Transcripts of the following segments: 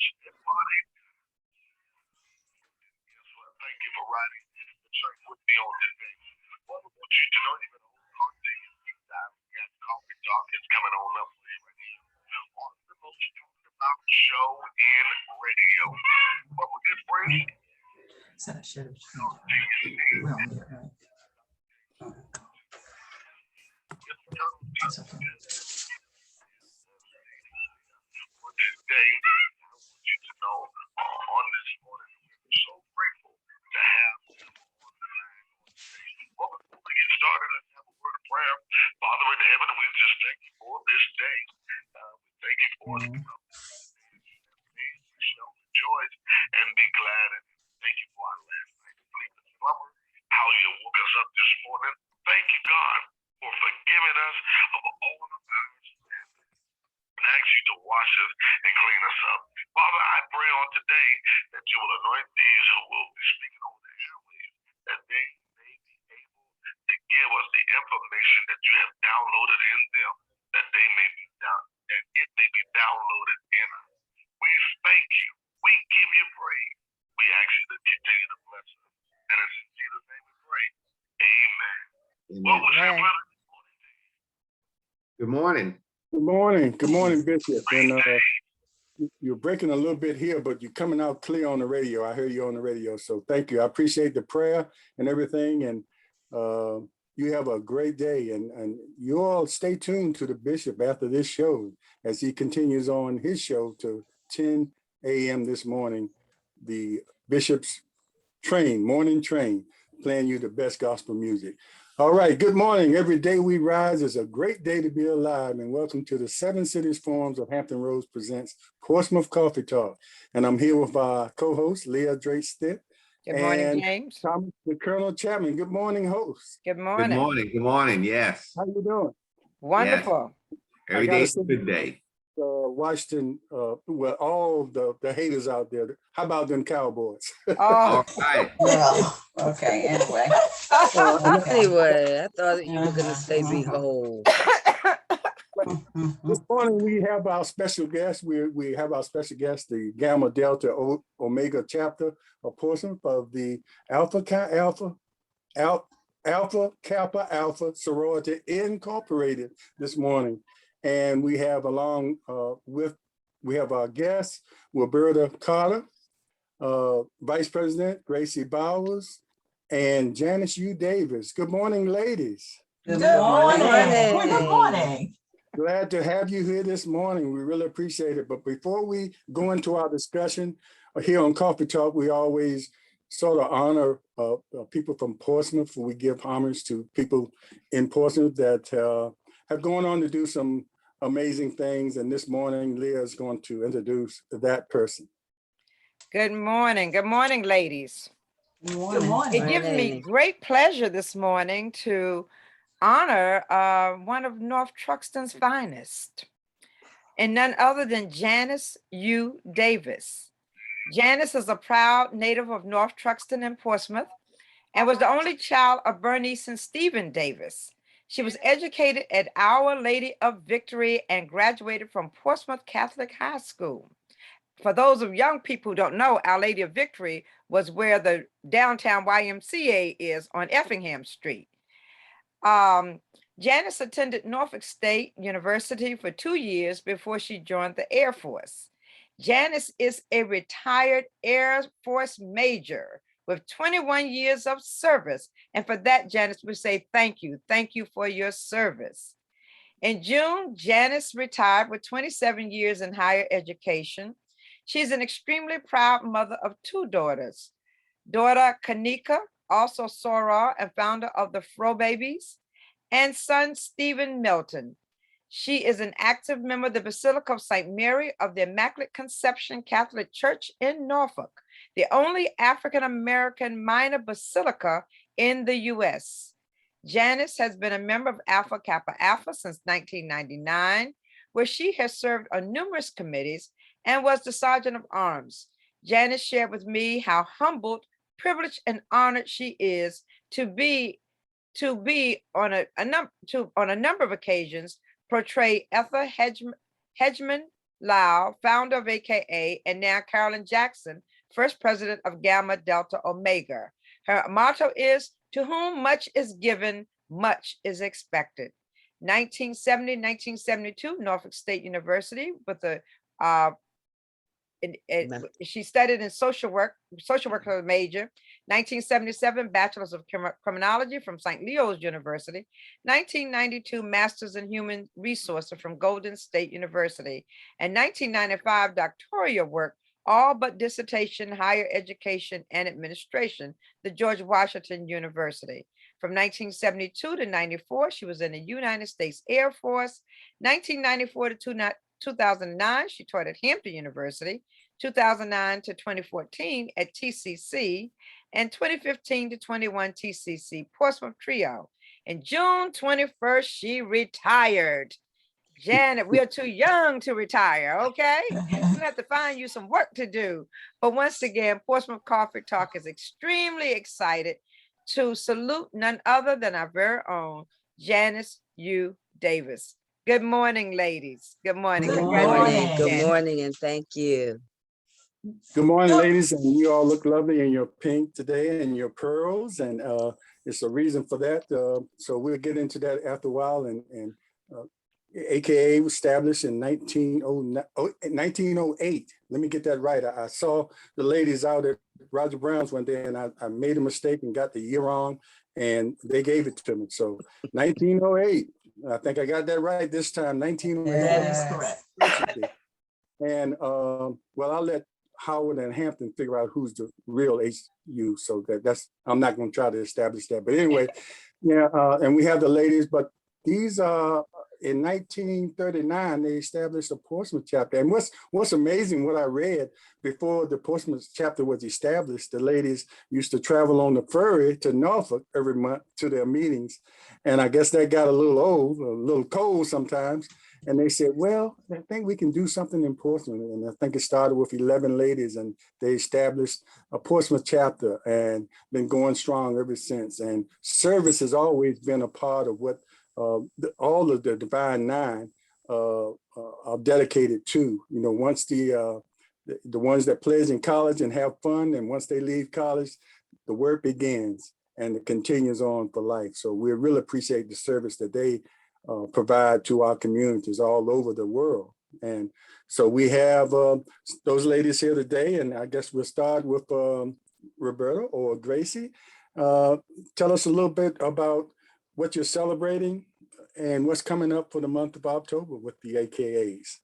Bonnie, guess what? Thank you for riding the train with me on today. Well, I want you to know you're going to hold on to your deep dive. We got Coffee Talk is coming on up for you right here. On the most talked about show in radio. What was this, Brady? So I should have changed. Well, yeah, right. That's okay. Today, I want you to know on this morning, we're so grateful to have you on the line. Well, before we get started, let's have a word of prayer. Father in heaven, we just thank you for this day. We thank you for it. We shall rejoice and be glad. And thank you for our last night's sleep and slumber, how you woke us up this morning. Thank you, God, for forgiving us of all of our sins. And ask you to wash us and clean us up. Father, I pray on today that you will anoint these who will be speaking over the airwaves, that they may be able to give us the information that you have downloaded in them, that they may be that it may be downloaded in us. We thank you. We give you praise. We ask you to continue to bless us. And it's in Jesus' name we pray. Amen. What was your brother? Good morning. Good morning. Good morning, Bishop. And you're breaking a little bit here, but you're coming out clear on the radio. I hear you on the radio. So thank you. I appreciate the prayer and everything. And you have a great day. And you all stay tuned to the Bishop after this show as he continues on his show to 10 a.m. this morning. The Bishop's morning train, playing you the best gospel music. All right, good morning. Every day we rise is a great day to be alive, and welcome to the Seven Cities Forums of Hampton Roads presents Portsmouth Coffee Talk. And I'm here with our co-host, Leah Drake-Stitt. Good morning, James. Thomas the Colonel Chapman. Good morning, host. Good morning. Good morning. Good morning. Yes. How you doing? Wonderful. Yes. Every day is a good day. Washington, well, all the haters out there. How about them Cowboys? Oh, All right. Well, okay, anyway. Anyway, I thought you were going to say behold. This morning we have our special guest. We have our special guest, the Gamma Delta Omega chapter of Portsmouth of the Alpha Kappa Alpha Sorority Incorporated this morning. And we have along we have our guest, Wilberta Carter, Vice President Gracie Bowers, and Janice U Davis. Good morning, ladies. Good morning. Good morning. Glad to have you here this morning. We really appreciate it. But before we go into our discussion here on Coffee Talk, we always sort of honor people from Portsmouth. We give homage to people in Portsmouth that have gone on to do some amazing things. And this morning, Leah is going to introduce that person. good morning. Good morning, ladies. Good It morning. gives me great pleasure this morning to honor one of North Truxton's finest, and none other than Janice U Davis. Janice is a proud native of North Truxton and Portsmouth and was the only child of Bernice and Stephen Davis. She was educated at Our Lady of Victory and graduated from Portsmouth Catholic High School. For those of young people who don't know, Our Lady of Victory was where the downtown YMCA is on Effingham Street. Janice attended Norfolk State University for 2 years before she joined the Air Force. Janice is a retired Air Force major with 21 years of service. And for that, Janice, we say thank you. Thank you for your service. In June, Janice retired with 27 years in higher education. She's an extremely proud mother of 2 daughters. Daughter Kanika, also Soror and founder of the Fro Babies, and son Stephen Milton. She is an active member of the Basilica of St. Mary of the Immaculate Conception Catholic Church in Norfolk, the only African-American minor basilica in the U.S. Janice has been a member of Alpha Kappa Alpha since 1999, where she has served on numerous committees and was the Sergeant of Arms. Janice shared with me how humbled, privileged, and honored she is to be on a number of occasions portray Ethel Hedgeman Lau, founder of AKA, and now Carolyn Jackson, first president of Gamma Delta Omega. Her motto is, to whom much is given, much is expected. 1970, 1972, Norfolk State University with a she studied in social work major. 1977, Bachelor's of Criminology from St. Leo's University. 1992, Master's in Human Resources from Golden State University. And 1995, doctoral work, all but dissertation, higher education and administration, the George Washington University. From 1972 to 94, she was in the United States Air Force. 1994 to 2009, she taught at Hampton University. 2009 to 2014 at TCC, and 2015 to 21 TCC Portsmouth Trio. And June 21st, she retired. Janet, we are too young to retire, okay? We have to find you some work to do. But once again, Portsmouth Coffee Talk is extremely excited to salute none other than our very own Janice U Davis. Good morning, ladies. Good morning. Good Congratulations, Good Janice. morning, and thank you. Good morning, ladies, and you all look lovely in your pink today and your pearls, and it's a reason for that. So we'll get into that after a while. And AKA was established in 1908. Let me get that right. I saw the ladies out at Roger Brown's one day, and I made a mistake and got the year wrong, and they gave it to me. So 1908. I think I got that right this time. 1908. That is correct. And well, I'll let Howard and Hampton figure out who's the real HU. So that's, I'm not going to try to establish that. But anyway, yeah, and we have the ladies, but these are in 1939, they established a Portsmouth chapter. And what's amazing, what I read before the Portsmouth chapter was established, the ladies used to travel on the ferry to Norfolk every month to their meetings. And I guess that got a little old, a little cold sometimes. And they said, well, I think we can do something in Portsmouth. And I think it started with 11 ladies, and they established a Portsmouth chapter and been going strong ever since. And service has always been a part of what all of the Divine Nine are dedicated to. You know, once the ones that pledge in college and have fun, and once they leave college, the work begins and it continues on for life. So we really appreciate the service that they provide to our communities all over the world. And so we have those ladies here today, and I guess we'll start with Roberta or Gracie. Tell us a little bit about what you're celebrating and what's coming up for the month of October with the AKAs.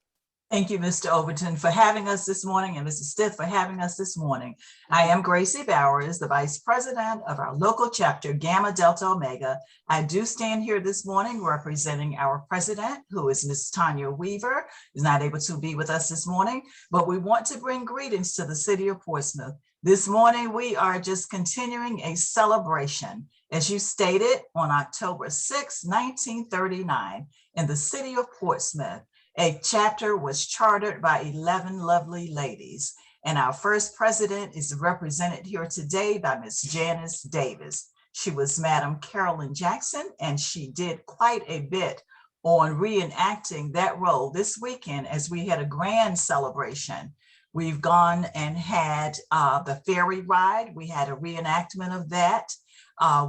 Thank you, Mr. Overton, for having us this morning, and Mrs. Stith for having us this morning. I am Gracie Bowers, the Vice President of our local chapter, Gamma Delta Omega. I do stand here this morning representing our president, who is Ms. Tanya Weaver, who's not able to be with us this morning, but we want to bring greetings to the city of Portsmouth. This morning, we are just continuing a celebration. As you stated, on October 6, 1939, in the city of Portsmouth, a chapter was chartered by 11 lovely ladies. And our first president is represented here today by Ms. Janice Davis. She was Madam Carolyn Jackson, and she did quite a bit on reenacting that role this weekend as we had a grand celebration. We've gone and had the ferry ride. We had a reenactment of that.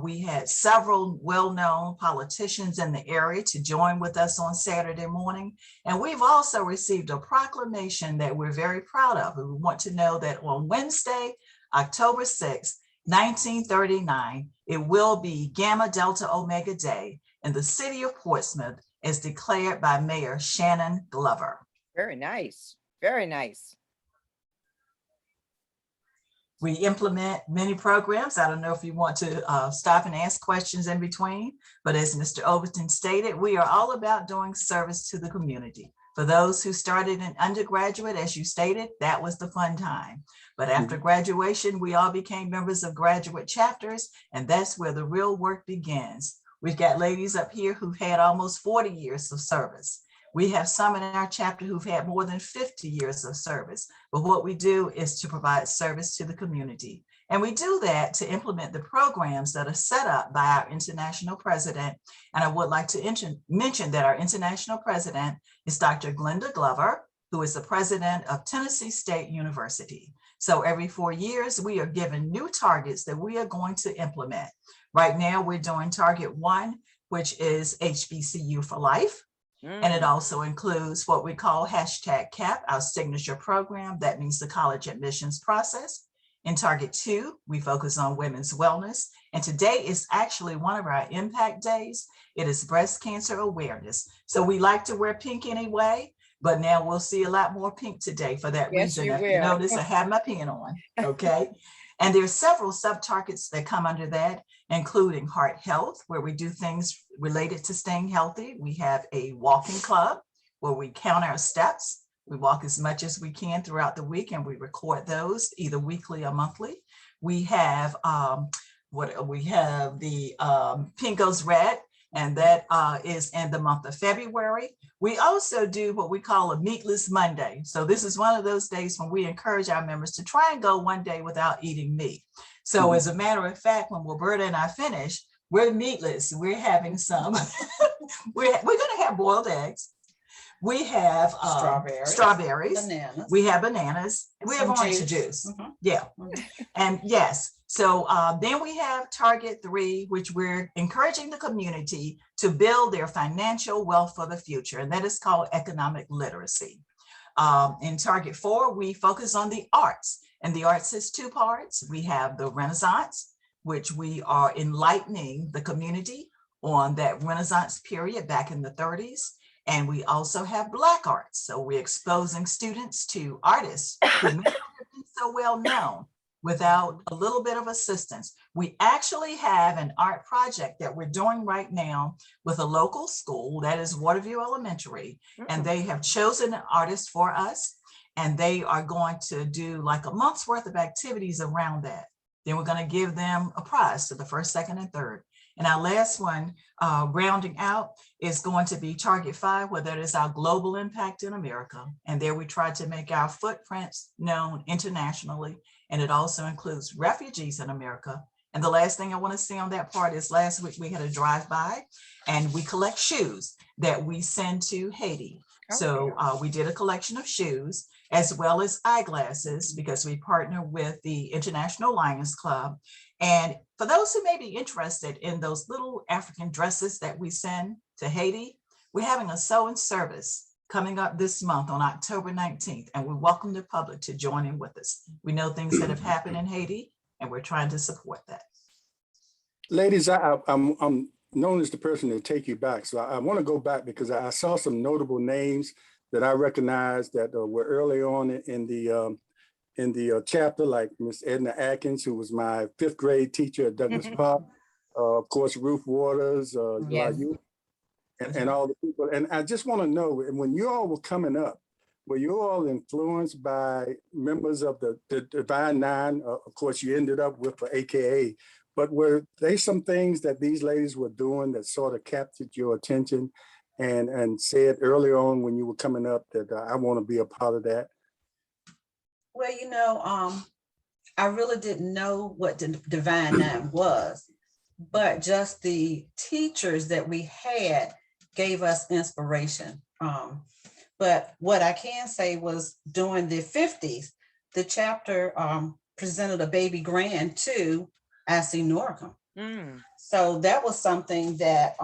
We had several well-known politicians in the area to join with us on Saturday morning. And we've also received a proclamation that we're very proud of. We want to know that on Wednesday, October 6, 1939, it will be Gamma Delta Omega Day in the city of Portsmouth, as declared by Mayor Shannon Glover. Very nice. Very nice. We implement many programs. I don't know if you want to stop and ask questions in between, but as Mr. Overton stated, we are all about doing service to the community. For those who started in undergraduate, as you stated, that was the fun time. But after graduation, we all became members of graduate chapters, and that's where the real work begins. We've got ladies up here who've had almost 40 years of service. We have some in our chapter who've had more than 50 years of service. But what we do is to provide service to the community. And we do that to implement the programs that are set up by our international president. And I would like to mention that our international president is Dr. Glenda Glover. who is the president of Tennessee State University. So every 4 years, we are given new targets that we are going to implement. Right now, we're doing target 1, which is HBCU for life. And it also includes what we call #CAP, our signature program. That means the college admissions process. In target 2, we focus on women's wellness. And today is actually one of our impact days. It is breast cancer awareness. So we like to wear pink anyway, but now we'll see a lot more pink today for that Yes, reason. you If you will. notice, I have my pen on, okay? And there's several sub-targets that come under that, including heart health, where we do things related to staying healthy. We have a walking club where we count our steps. We walk as much as we can throughout the week, and we record those either weekly or monthly. We have the Pink Goes Red, and that is in the month of February. We also do what we call a Meatless Monday. So this is one of those days when we encourage our members to try and go one day without eating meat. So as a matter of fact, when Wilberta and I finish, we're meatless. We're having some, we're going to have boiled eggs. We have strawberries. Bananas. We have bananas. We have Some orange juice. Mhm. Yeah. And yes, so then we have target 3, which we're encouraging the community to build their financial wealth for the future. And that is called economic literacy. In target 4, we focus on the arts. And the arts is 2 parts. We have the Renaissance, which we are enlightening the community on that Renaissance period back in the 30s. And we also have Black arts. So we're exposing students to artists who may not have been so well known without a little bit of assistance. We actually have an art project that we're doing right now with a local school, that is Waterview Elementary, and they have chosen an artist for us, and they are going to do like a month's worth of activities around that. Then we're going to give them a prize to the first, second, and third. And our last one, rounding out, is going to be target 5, where that is our global impact in America. And there we try to make our footprints known internationally. And it also includes refugees in America. And the last thing I want to say on that part is last week we had a drive-by and we collect shoes that we send to Haiti. So we did a collection of shoes as well as eyeglasses because we partner with the International Lions Club. And for those who may be interested in those little African dresses that we send to Haiti, we're having a sewing service coming up this month on October 19th, and we welcome the public to join in with us. We know things that have happened in Haiti, and we're trying to support that. Ladies, I'm known as the person to take you back. So I want to go back because I saw some notable names that I recognize that were early on in the chapter, like Miss Edna Atkins, who was my 5th grade teacher at Douglas Park. Of course, Ruth Waters, Yes. and all the people. And I just want to know, when you all were coming up, were you all influenced by members of the Divine Nine? Of course, you ended up with AKA, but were they some things that these ladies were doing that sort of captured your attention and said early on when you were coming up that I want to be a part of that? Well, you know, I really didn't know what the Divine Nine was, but just the teachers that we had gave us inspiration. But what I can say was during the 50s, the chapter presented a baby grand to I.C. Norcom. So that was something that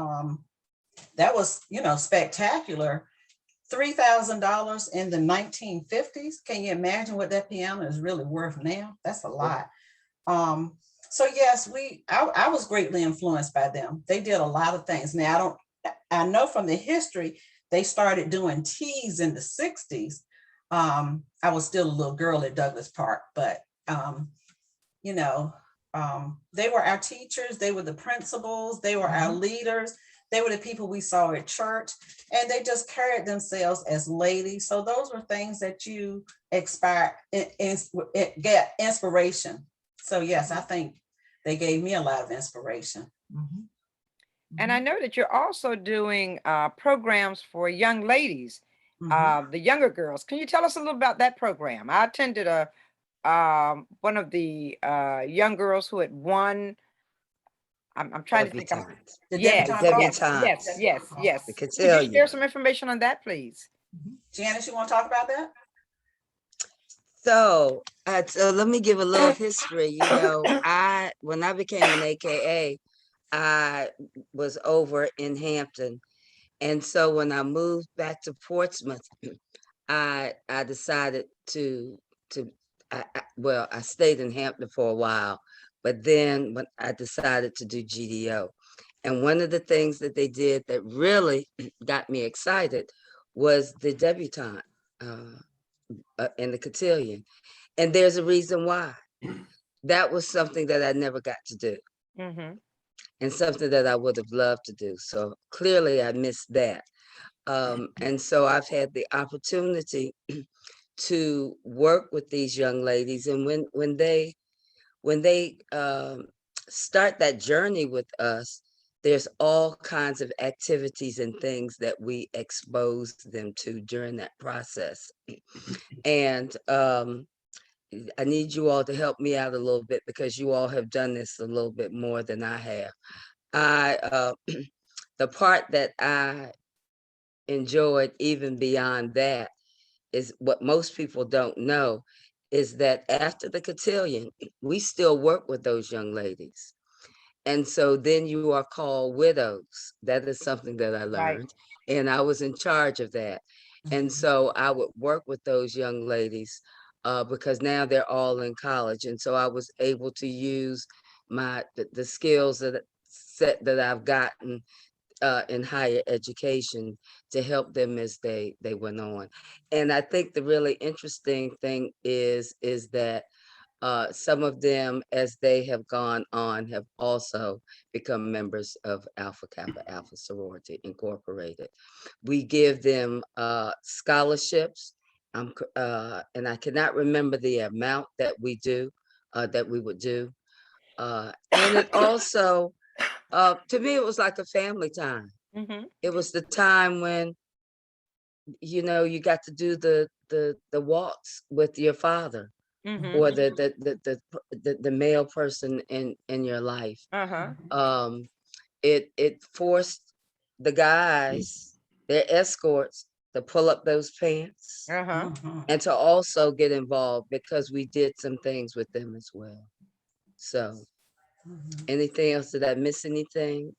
was, you know, spectacular. $3,000 in the 1950s. Can you imagine what that piano is really worth now? That's a lot. So yes, I was greatly influenced by them. They did a lot of things. Now I know from the history, they started doing teas in the 60s. I was still a little girl at Douglas Park, but you know, they were our teachers, they were the principals, they were our leaders, they were the people we saw at church, and they just carried themselves as ladies. So those were things that you get inspiration. So yes, I think they gave me a lot of inspiration. And I know that you're also doing programs for young ladies, the younger girls. Can you tell us a little about that program? I attended one of the young girls who had won. I'm trying to think. Debutante. Yes. Debutante. Yes. I can Can tell you share you. some information on that, please? Janice, you want to talk about that? So let me give a little history. You know, when I became an AKA, I was over in Hampton. And so when I moved back to Portsmouth, I decided I stayed in Hampton for a while, but then when I decided to do GDO. And one of the things that they did that really got me excited was the debutante and the cotillion. And there's a reason why. That was something that I never got to do. And something that I would have loved to do. So clearly I missed that. And so I've had the opportunity to work with these young ladies. And when they start that journey with us, there's all kinds of activities and things that we expose them to during that process. And I need you all to help me out a little bit because you all have done this a little bit more than I have. The part that I enjoyed even beyond that is what most people don't know is that after the cotillion, we still work with those young ladies. And so then you are called widows. That is something that I learned. And I was in charge of that. And so I would work with those young ladies because now they're all in college. And so I was able to use the skills that I've gotten in higher education to help them as they went on. And I think the really interesting thing is that some of them, as they have gone on, have also become members of Kappa Alpha Sorority Incorporated. We give them scholarships, and I cannot remember the amount that we would do. And it also, to me, it was like a family time. It was the time when, you know, you got to do the walks with your father. Or the male person in your life. It forced the guys, their escorts, to pull up those pants and to also get involved because we did some things with them as well. So anything else? Did I miss anything,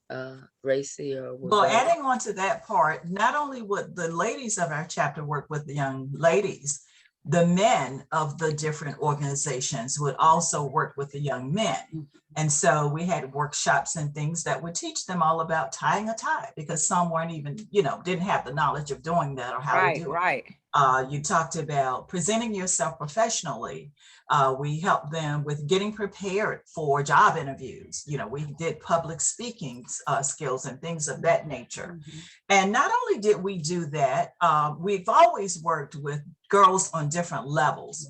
Gracie? Well, adding on to that part, not only would the ladies of our chapter work with the young ladies, the men of the different organizations would also work with the young men. And so we had workshops and things that would teach them all about tying a tie because some weren't even, you know, didn't have the knowledge of doing that or how to do it. You talked about presenting yourself professionally. We helped them with getting prepared for job interviews. You know, we did public speaking skills and things of that nature. And not only did we do that, we've always worked with girls on different levels.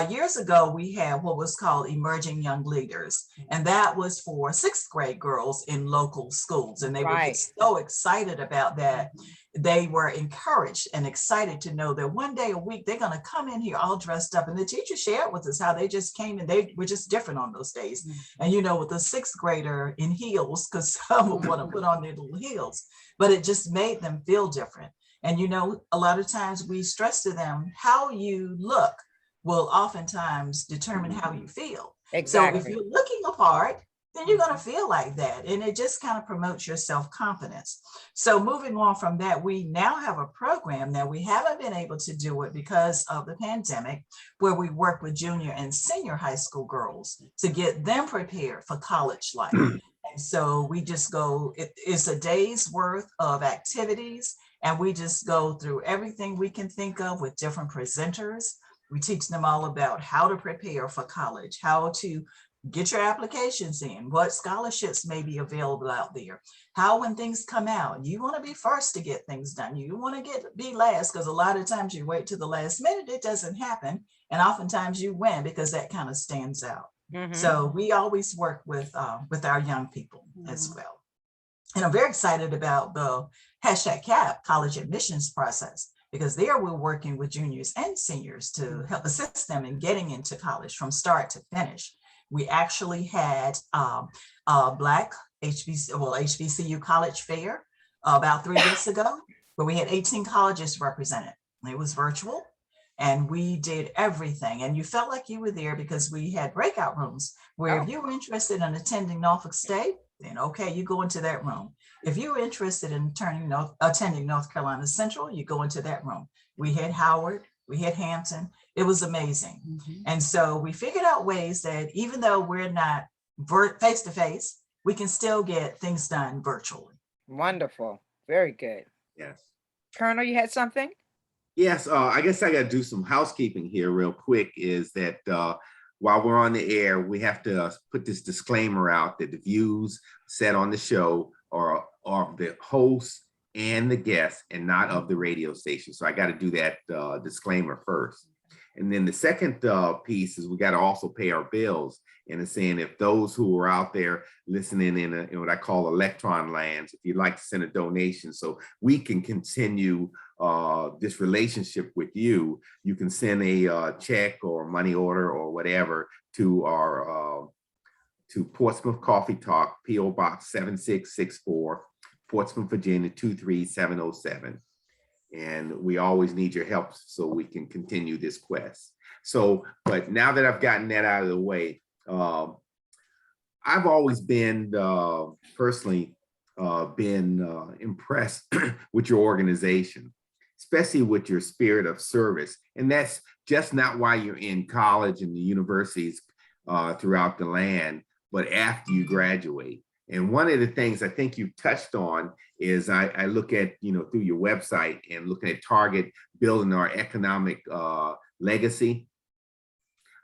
Years ago, we had what was called Emerging Young Leaders, and that was for 6th grade girls in local schools. And they were so excited about that. They were encouraged and excited to know that one day a week, they're going to come in here all dressed up. And the teacher shared with us how they just came and they were just different on those days. And, you know, with a 6th grader in heels, because some would want to put on their little heels, but it just made them feel different. And, you know, a lot of times we stress to them how you look will oftentimes determine how you feel. So if you're looking apart, then you're going to feel like that. And it just kind of promotes your self-confidence. So moving on from that, we now have a program that we haven't been able to do it because of the pandemic, where we work with junior and senior high school girls to get them prepared for college life. And so we just go, it's a day's worth of activities, and we just go through everything we can think of with different presenters. We teach them all about how to prepare for college, how to get your applications in, what scholarships may be available out there, how when things come out, you want to be first to get things done. You want to be last, because a lot of times you wait to the last minute, it doesn't happen. And oftentimes you win because that kind of stands out. So we always work with our young people as well. And I'm very excited about the #CAP college admissions process, because there we're working with juniors and seniors to help assist them in getting into college from start to finish. We actually had a Black HBCU college fair about 3 weeks ago, where we had 18 colleges represented. It was virtual, and we did everything. And you felt like you were there because we had breakout rooms where if you were interested in attending Norfolk State, then okay, you go into that room. If you were interested in attending North Carolina Central, you go into that room. We had Howard, we had Hampton. It was amazing. And so we figured out ways that even though we're not face to face, we can still get things done virtually. Wonderful. Very good. Yes. Colonel, you had something? Yes, I guess I got to do some housekeeping here real quick, is that while we're on the air, we have to put this disclaimer out that the views said on the show are of the host and the guest and not of the radio station. So I got to do that disclaimer first. And then the second piece is we got to also pay our bills. And it's saying if those who are out there listening in what I call electron lands, if you'd like to send a donation so we can continue this relationship with you, you can send a check or money order or whatever to our to Portsmouth Coffee Talk, P.O. Box 7664, Portsmouth, Virginia 23707. And we always need your help so we can continue this quest. So, but now that I've gotten that out of the way, I've always been personally been impressed with your organization, especially with your spirit of service. And that's just not why you're in college and the universities throughout the land, but after you graduate. And one of the things I think you touched on is I look at, through your website and looking at Target building our economic legacy.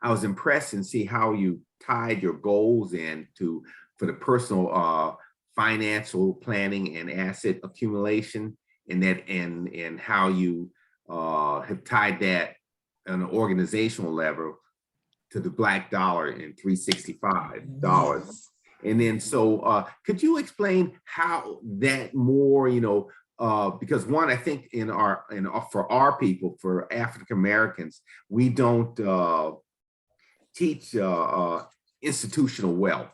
I was impressed and see how you tied your goals in for the personal financial planning and asset accumulation, and how you have tied that on an organizational level to the Black dollar and $365. Yes. And then, so could you explain how that more, because one, I think for our people, for African Americans, we don't teach institutional wealth.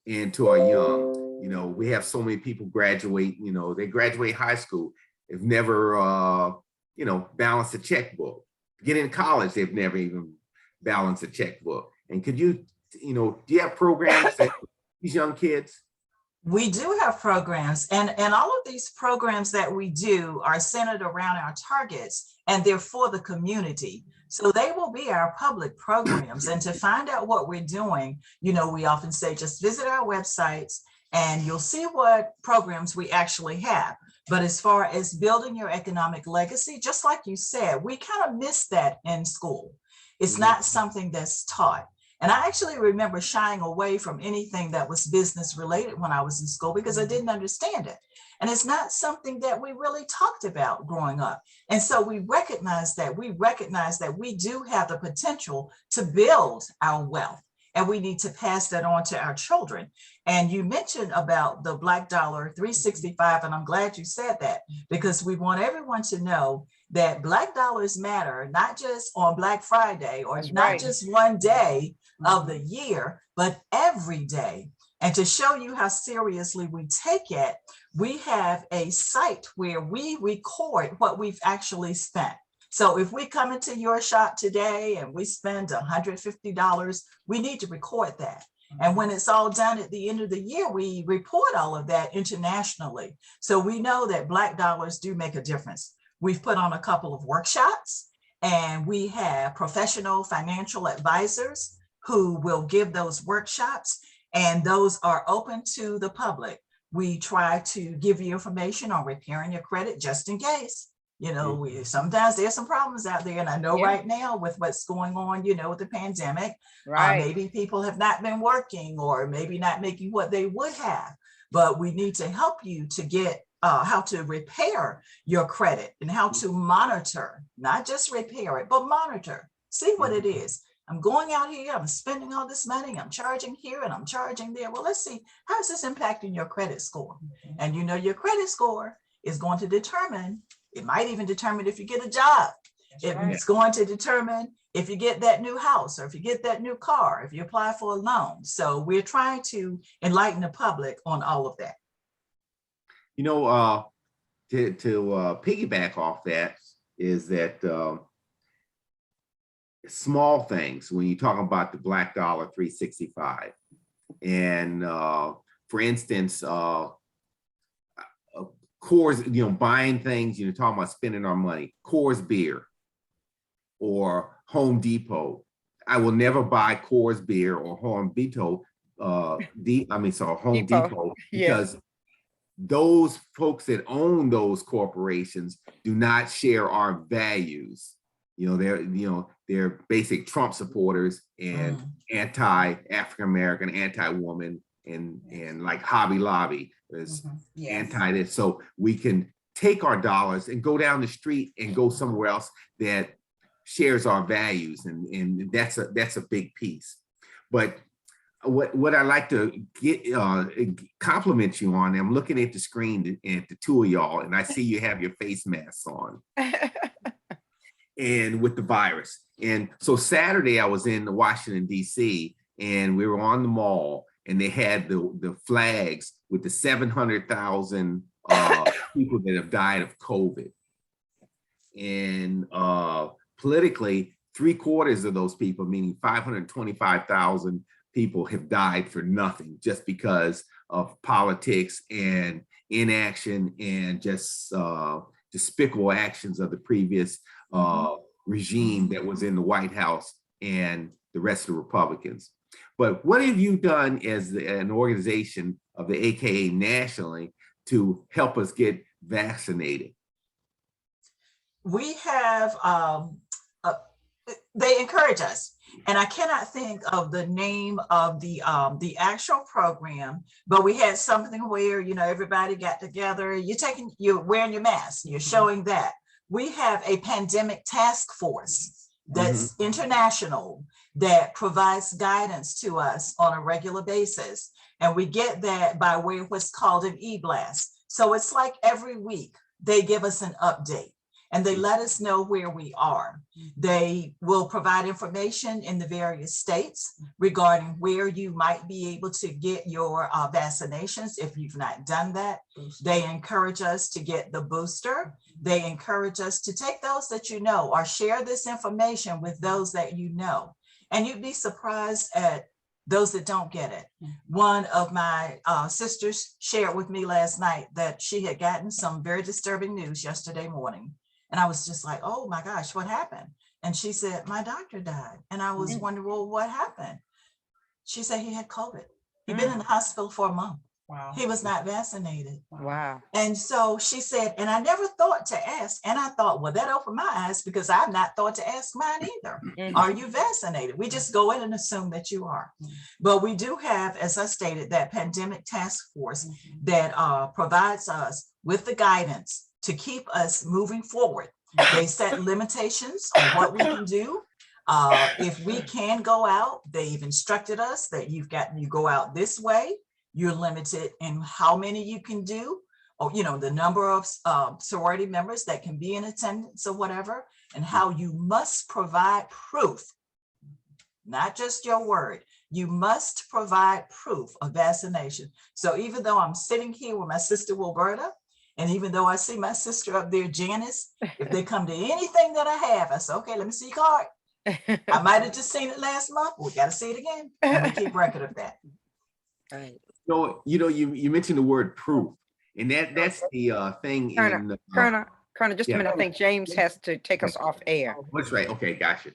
And to our young, we have so many people graduate, they graduate high school, they've never, balanced a checkbook. Get in college, they've never even balanced a checkbook. And could you, do you have programs for these young kids? We do have programs, and all of these programs that we do are centered around our targets, and they're for the community. So they will be our public programs. And to find out what we're doing, we often say, just visit our websites and you'll see what programs we actually have. But as far as building your economic legacy, just like you said, we kind of missed that in school. It's not something that's taught. And I actually remember shying away from anything that was business related when I was in school because I didn't understand it. And it's not something that we really talked about growing up. And so we recognize that we do have the potential to build our wealth, and we need to pass that on to our children. And you mentioned about the Black dollar, $365, and I'm glad you said that, because we want everyone to know that Black dollars matter, not just on Black Friday or not just one day of the year, but every day. And to show you how seriously we take it, we have a site where we record what we've actually spent. So if we come into your shop today and we spend $150, we need to record that. And when it's all done at the end of the year, we report all of that internationally. So we know that Black dollars do make a difference. We've put on a couple of workshops, and we have professional financial advisors who will give those workshops, and those are open to the public. We try to give you information on repairing your credit just in case. Sometimes there's some problems out there, and I know right now with what's going on, with the pandemic, maybe people have not been working or maybe not making what they would have, but we need to help you to get how to repair your credit and how to monitor, not just repair it, but monitor, see what it is. I'm going out here, I'm spending all this money, I'm charging here and I'm charging there. Well, let's see, how is this impacting your credit score? And your credit score is going to determine, it might even determine if you get a job. It's going to determine if you get that new house or if you get that new car, if you apply for a loan. So we're trying to enlighten the public on all of that. To piggyback off that, is that small things when you talk about the Black Dollar 365. And for instance, Coors, buying things, talking about spending our money, Coors beer or Home Depot. I will never buy Coors beer or Home Depot, Home Depot, because those folks that own those corporations do not share our values. They're basic Trump supporters and anti-African-American, anti-woman, and like Hobby Lobby is anti this. So we can take our dollars and go down the street and go somewhere else that shares our values, and that's a big piece. But what I like to compliment you on, I'm looking at the screen at the two of y'all, and I see you have your face masks on. And with the virus. And so Saturday I was in Washington, D.C., and we were on the mall, and they had the flags with the 700,000 people that have died of COVID. And politically, 3/4 of those people, meaning 525,000 people, have died for nothing, just because of politics and inaction and just despicable actions of the previous regime that was in the White House and the rest of the Republicans. But what have you done as an organization of the AKA nationally to help us get vaccinated? We have, they encourage us. And I cannot think of the name of the actual program, but we had something where, everybody got together, you're wearing your mask, you're showing that. We have a pandemic task force that's international, that provides guidance to us on a regular basis. And we get that by way of what's called an e-blast. So it's like every week they give us an update, and they let us know where we are. They will provide information in the various states regarding where you might be able to get your vaccinations if you've not done that. They encourage us to get the booster. They encourage us to take those that you know, or share this information with those that you know. And you'd be surprised at those that don't get it. One of my sisters shared with me last night that she had gotten some very disturbing news yesterday morning. And I was just like, oh my gosh, what happened? And she said, my doctor died. And I was wondering, well, what happened? She said he had COVID. He'd been in the hospital for a month. Wow. He was not vaccinated. Wow. And so she said, and I never thought to ask. And I thought, well, that opened my eyes, because I've not thought to ask mine either. Are you vaccinated? We just go in and assume that you are. But we do have, as I stated, that pandemic task force that provides us with the guidance to keep us moving forward. They set limitations on what we can do. If we can go out, they've instructed us that you go out this way. You're limited in how many you can do, or the number of sorority members that can be in attendance or whatever, and how you must provide proof, not just your word. You must provide proof of vaccination. So even though I'm sitting here with my sister Wilberta, and even though I see my sister up there, Janice, if they come to anything that I have, I say, okay, let me see your card. I might have just seen it last month. We got to see it again. And we keep record of that. Right. So, you mentioned the word proof, and that's the thing. Colonel, just a minute. I think James has to take us off air. That's right. Okay, gotcha.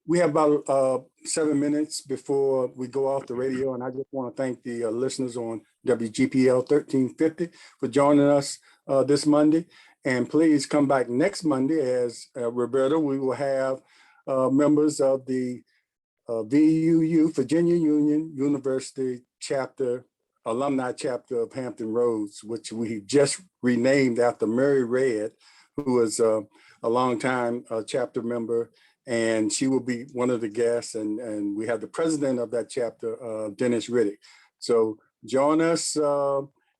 We have about 7 minutes before we go off the radio, and I just want to thank the listeners on WGPL 1350 for joining us this Monday. And please come back next Monday, as Roberta, we will have members of the VUU, Virginia Union University Chapter, Alumni Chapter of Hampton Roads, which we just renamed after Mary Red, who was a longtime chapter member. And she will be one of the guests, and we have the president of that chapter, Dennis Riddick. So join us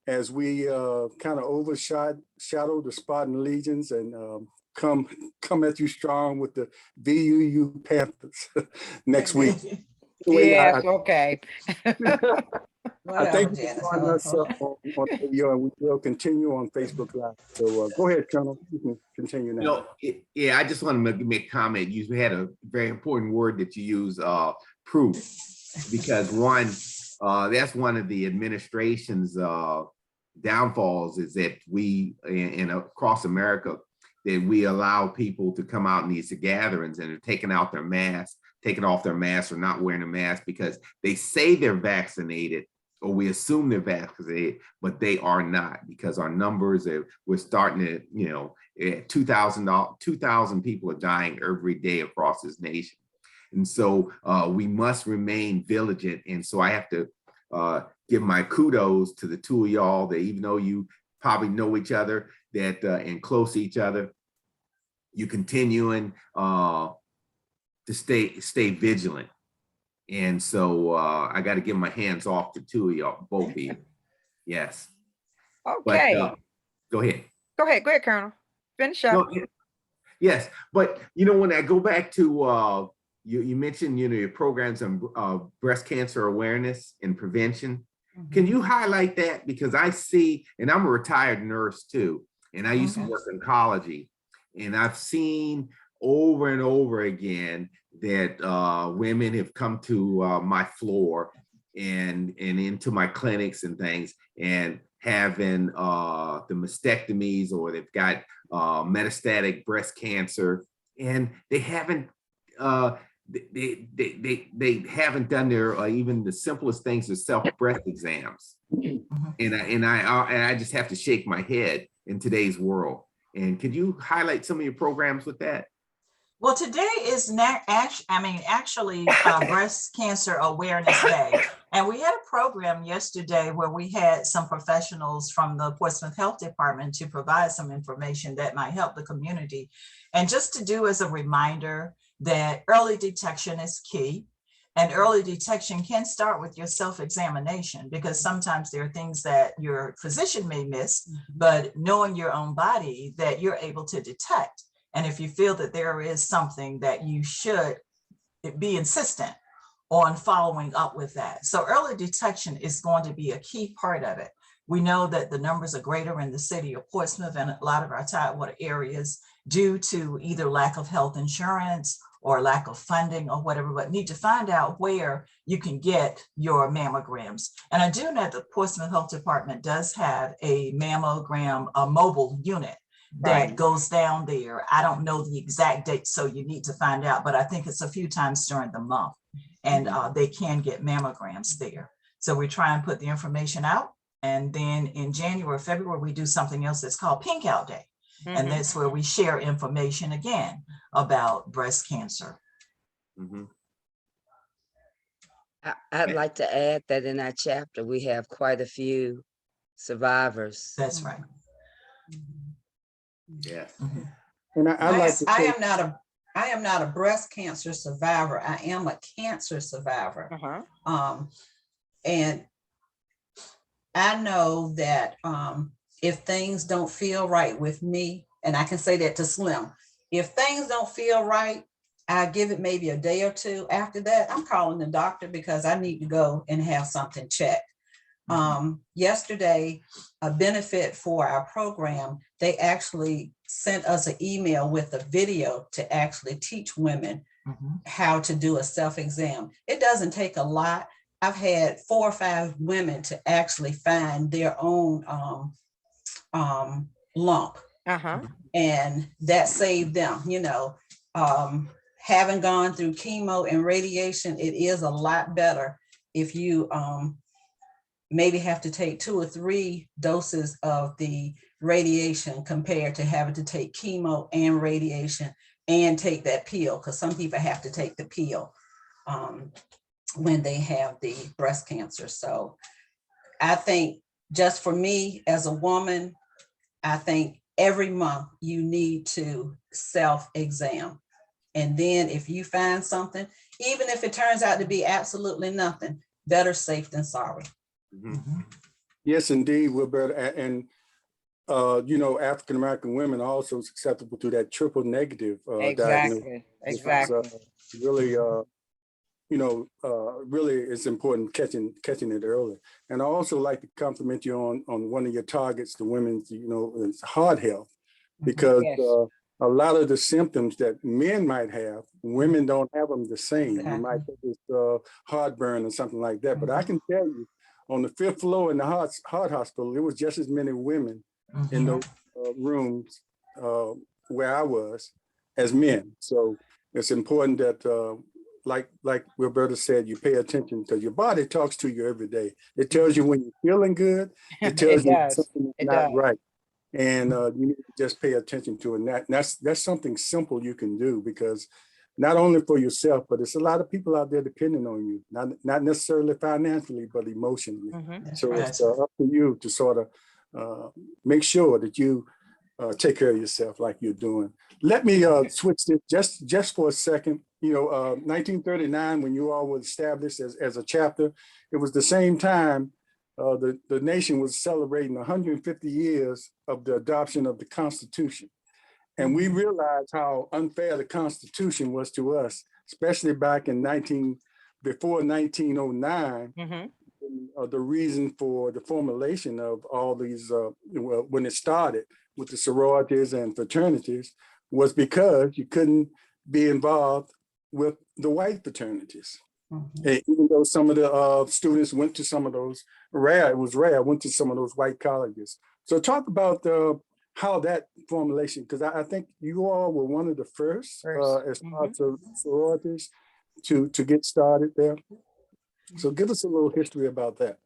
as we kind of overshadow the Spartan Legions and come at you strong with the VUU Panthers next week. Yes, okay. I thank Whatever, you Janice. for joining us on radio, and we will continue on Facebook Live. So go ahead, Colonel. You can continue now. You know, yeah, I just want to make a comment. You had a very important word that you use, proof, because that's one of the administration's downfalls is that we, in across America, that we allow people to come out in these gatherings and are taking off their masks or not wearing a mask because they say they're vaccinated, or we assume they're vaccinated, but they are not, because our numbers we're starting to, 2,000 people are dying every day across this nation. And so we must remain vigilant. And so I have to give my kudos to the two of y'all that, even though you probably know each other, that and close to each other, you continuing to stay vigilant. And so I got to give my hands off to two of y'all, both of you. Yes. Okay. But, go ahead. Go ahead, Colonel. Finish up. No, yes, but when I go back to you mentioned your programs on breast cancer awareness and prevention. Can you highlight that? Because I see, and I'm a retired nurse too, and I used to work in oncology, and I've seen over and over again that women have come to my floor and into my clinics and things, and having the mastectomies, or they've got metastatic breast cancer, and they haven't they haven't done their even the simplest things as self breast exams. And I just have to shake my head in today's world. And could you highlight some of your programs with that? Well, today is actually Breast Cancer Awareness Day. And we had a program yesterday where we had some professionals from the Portsmouth Health Department to provide some information that might help the community. And just to do as a reminder that early detection is key. And early detection can start with your self-examination, because sometimes there are things that your physician may miss, but knowing your own body, that you're able to detect. And if you feel that there is something, that you should be insistent on following up with that. So early detection is going to be a key part of it. We know that the numbers are greater in the city of Portsmouth and a lot of our tidewater areas due to either lack of health insurance or lack of funding or whatever, but need to find out where you can get your mammograms. And I do know the Portsmouth Health Department does have a mammogram, a mobile unit that goes down there. I don't know the exact date, so you need to find out, but I think it's a few times during the month, and they can get mammograms there. So we try and put the information out. And then in January, February, we do something else that's called Pink Out Day. And that's where we share information again about breast cancer. I'd like to add that in our chapter, we have quite a few survivors. That's right. Yes. And I am not a breast cancer survivor. I am a cancer survivor. And I know that if things don't feel right with me, and I can say that to Slim, if things don't feel right, I give it maybe a day or two. After that, I'm calling the doctor because I need to go and have something checked. Yesterday, a benefit for our program, they actually sent us an email with a video to actually teach women how to do a self-exam. It doesn't take a lot. I've had 4 or 5 women to actually find their own lump, and that saved them. Having gone through chemo and radiation, it is a lot better if you maybe have to take 2 or 3 doses of the radiation compared to having to take chemo and radiation and take that pill, because some people have to take the pill when they have the breast cancer. So I think just for me as a woman, I think every month you need to self-exam. And then if you find something, even if it turns out to be absolutely nothing, better safe than sorry. Yes, indeed, Wilberta. And African-American women are also susceptible to that triple negative diagnosis. Exactly. It's really really it's important catching it early. And I also like to compliment you on one of your targets, the women's, it's heart health, because Yes. a lot of the symptoms that men might have, women don't have them the same. You might think it's heartburn or something like that. But I can tell you, on the 5th floor in the heart hospital, there was just as many women in those rooms where I was as men. So it's important that, like Wilberta said, you pay attention because your body talks to you every day. It tells you when you're feeling good. It tells you does. something is not right. And you need to just pay attention to it. And that's something simple you can do, because not only for yourself, but it's a lot of people out there depending on you, not necessarily financially, but emotionally. So it's up to you to sort of make sure that you take care of yourself like you're doing. Let me switch this just for a second. 1939, when you all were established as a chapter, it was the same time the nation was celebrating 150 years of the adoption of the Constitution. And we realized how unfair the Constitution was to us, especially back in before 1909. The reason for the formulation of all these, when it started with the sororities and fraternities, was because you couldn't be involved with the white fraternities. And even though some of the students went to some of those, went to some of those white colleges. So talk about how that formulation, because I think you all were one of the first. As part of sororities to get started there. So give us a little history about that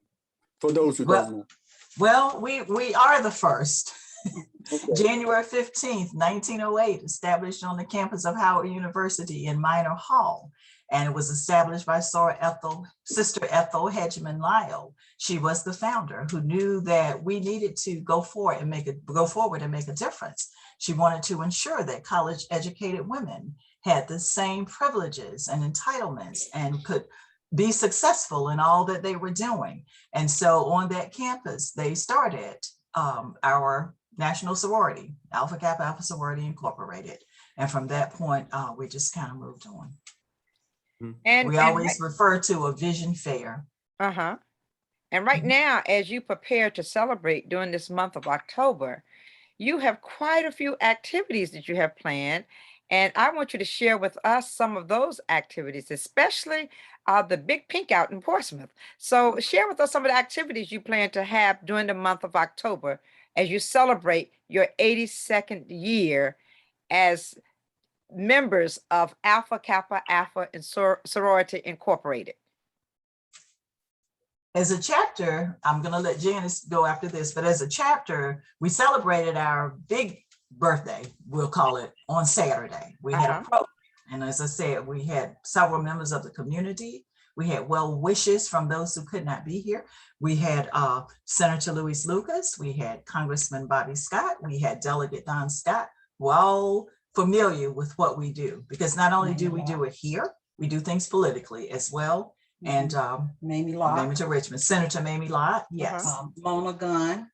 for those who don't know. Well, we are the first. January 15th, 1908, established on the campus of Howard University in Minor Hall. And it was established by Sister Ethel Hedgeman Lyle. She was the founder who knew that we needed to go forward and make a difference. She wanted to ensure that college educated women had the same privileges and entitlements and could be successful in all that they were doing. And so on that campus, they started our national sorority, Kappa Alpha Sorority Incorporated. And from that point, we just kind of moved on. And we always refer to a vision fair. And right now, as you prepare to celebrate during this month of October, you have quite a few activities that you have planned. And I want you to share with us some of those activities, especially the Big Pink out in Portsmouth. So share with us some of the activities you plan to have during the month of October as you celebrate your 82nd year as members of Alpha Kappa Alpha and Sorority Incorporated. As a chapter, I'm going to let Janice go after this, but as a chapter, we celebrated our big birthday, we'll call it, on Saturday. We had a program, and as I said, we had several members of the community. We had well wishes from those who could not be here. We had Senator Louis Lucas, we had Congressman Bobby Scott, we had Delegate Don Scott, who are all familiar with what we do, because not only do we do it here, we do things politically as well. And Mamie Lott, to Richmond, Senator Mamie Lott, yes. Mona Gunn.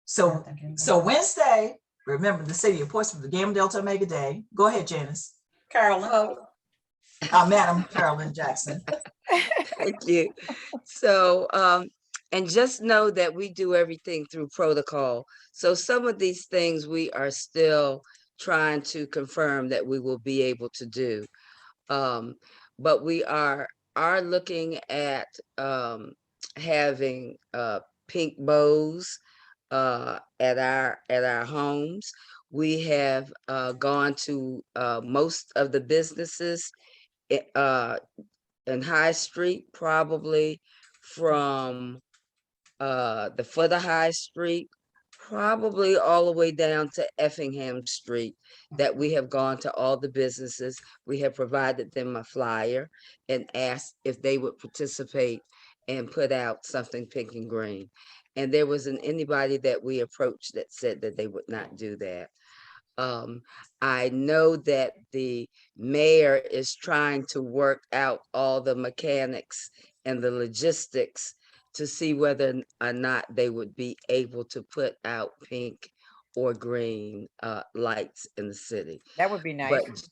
So Wednesday, remember the city of Portsmouth, the Gamma Delta Omega Day. Go ahead, Janice. Carolyn. Madam Carolyn Jackson. Thank you. So, and just know that we do everything through protocol. So some of these things we are still trying to confirm that we will be able to do. But we are looking at having pink bows at our homes. We have gone to most of the businesses in High Street, probably from the foot of High Street, probably all the way down to Effingham Street, that we have gone to all the businesses. We have provided them a flyer and asked if they would participate and put out something pink and green. And there wasn't anybody that we approached that said that they would not do that. I know that the mayor is trying to work out all the mechanics and the logistics to see whether or not they would be able to put out pink or green lights in the city. That would be nice.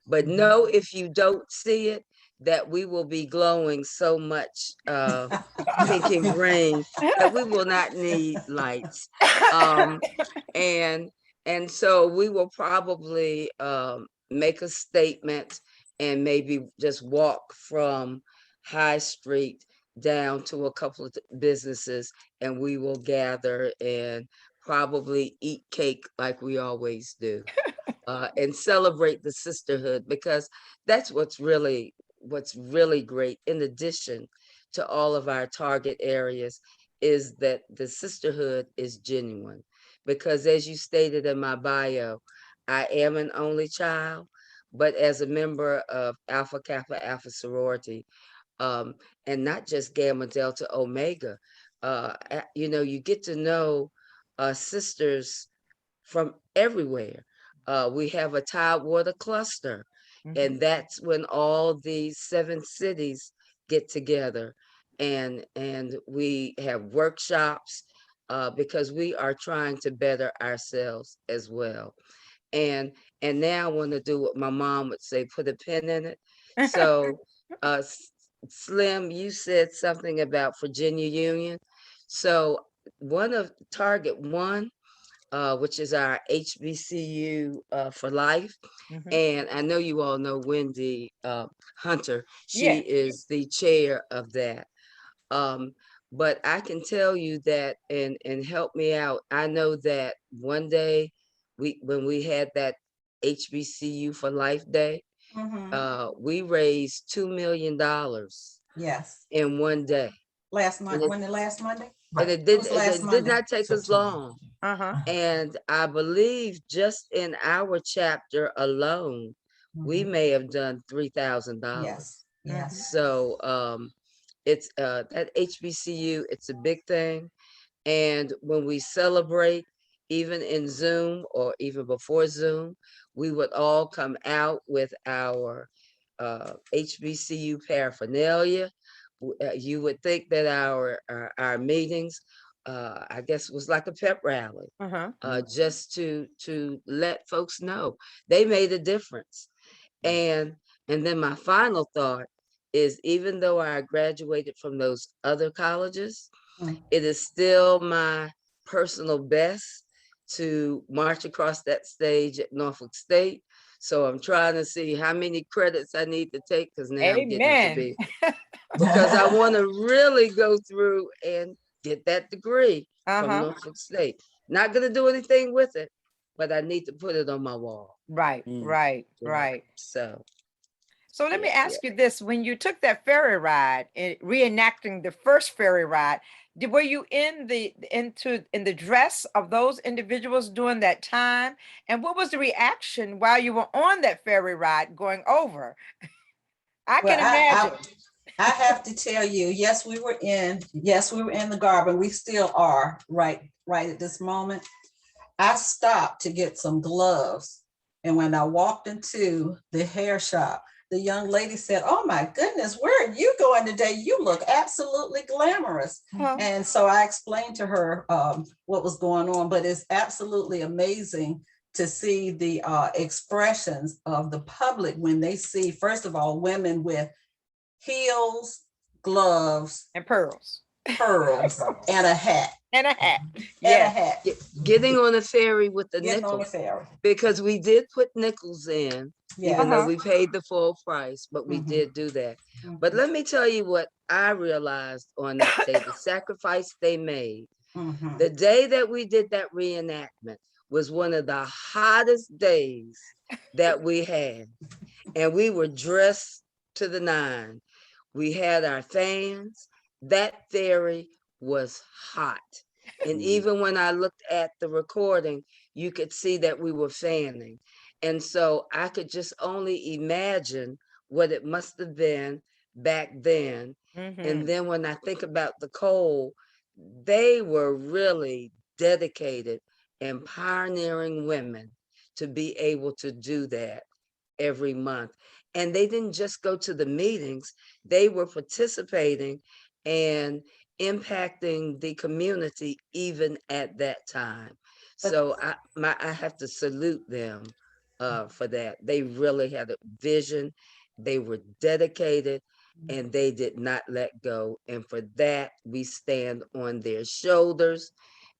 But know if you don't see it, that we will be glowing so much pink and green that we will not need lights. And so we will probably make a statement and maybe just walk from High Street down to a couple of businesses, and we will gather and probably eat cake like we always do, and celebrate the sisterhood, because that's what's really great, in addition to all of our target areas, is that the sisterhood is genuine. Because as you stated in my bio, I am an only child, but as a member of Alpha Kappa Alpha Sorority, and not just Gamma Delta Omega, you get to know sisters from everywhere. We have a Tidewater cluster, and that's when all these 7 cities get together, and we have workshops, because we are trying to better ourselves as well. And now I want to do what my mom would say, put a pin in it. So Slim, you said something about Virginia Union. So one of Target 1, which is our HBCU for life. And I know you all know Wendy Hunter. She is the chair of that. But I can tell you that, and help me out, I know that one day when we had that HBCU for Life Day, we raised $2 million Yes. in one day. Last month, when the last Monday? And it did not take us long. And I believe just in our chapter alone, we may have done $3,000. Yes. Yes. So it's that HBCU, it's a big thing. And when we celebrate, even in Zoom or even before Zoom, we would all come out with our HBCU paraphernalia. You would think that our meetings, I guess, was like a pep rally, just to let folks know they made a difference. And then my final thought is, even though I graduated from those other colleges, it is still my personal best to march across that stage at Norfolk State. So I'm trying to see how many credits I need to take, because now I'm getting to be, because I want to really go through and get that degree from Norfolk State. Not going to do anything with it, but I need to put it on my wall. Right. So let me ask you this: when you took that ferry ride, reenacting the first ferry ride, were you in the dress of those individuals during that time? And what was the reaction while you were on that ferry ride going over? I can imagine. I have to tell you, yes, we were in the garb, and we still are right at this moment. I stopped to get some gloves, and when I walked into the hair shop, the young lady said, "Oh my goodness, where are you going today? You look absolutely glamorous." And so I explained to her what was going on, but it's absolutely amazing to see the expressions of the public when they see, first of all, women with heels, gloves, and pearls, and a hat. Getting on a ferry with the nickel, because we did put nickels in, even though we paid the full price, but we did do that. But let me tell you what I realized on that day, the sacrifice they made. The day that we did that reenactment was one of the hottest days that we had, and we were dressed to the nine. We had our fans. That ferry was hot. And even when I looked at the recording, you could see that we were fanning. And so I could just only imagine what it must have been back then. And then when I think about the cold, they were really dedicated and pioneering women to be able to do that every month. And they didn't just go to the meetings, they were participating and impacting the community even at that time. So I have to salute them for that. They really had a vision. They were dedicated and they did not let go. And for that, we stand on their shoulders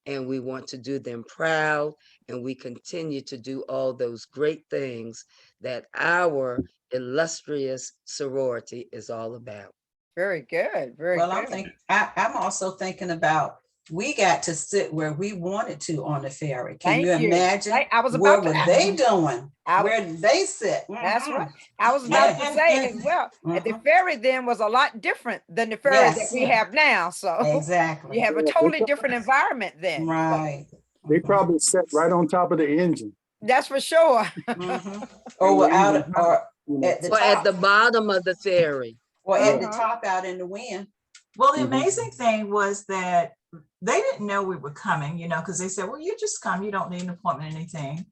and we want to do them proud. And we continue to do all those great things that our illustrious sorority is all about. Very good. Very Well, good. I'm also thinking about, we got to sit where we wanted to on the ferry. Can you Thank you. imagine? I was Where about to were ask. they doing? I- Where did they sit? That's Mhm. right. I was about to And- say and- as well. That the Mhm. ferry then was a lot different than the ferry that Yes. we have now. So Exactly. you have a Yeah, totally different environment then. So Right. They Mhm. probably sat right on top of the engine. that's for sure. Mhm. And Or were out even of, high, or you know. at the Or at the top, bottom of the ferry. or at the Uh-huh. top out in the wind. Well, the Mhm. amazing thing was that they didn't know we were coming, because they said, well, you just come, you don't need an appointment or anything.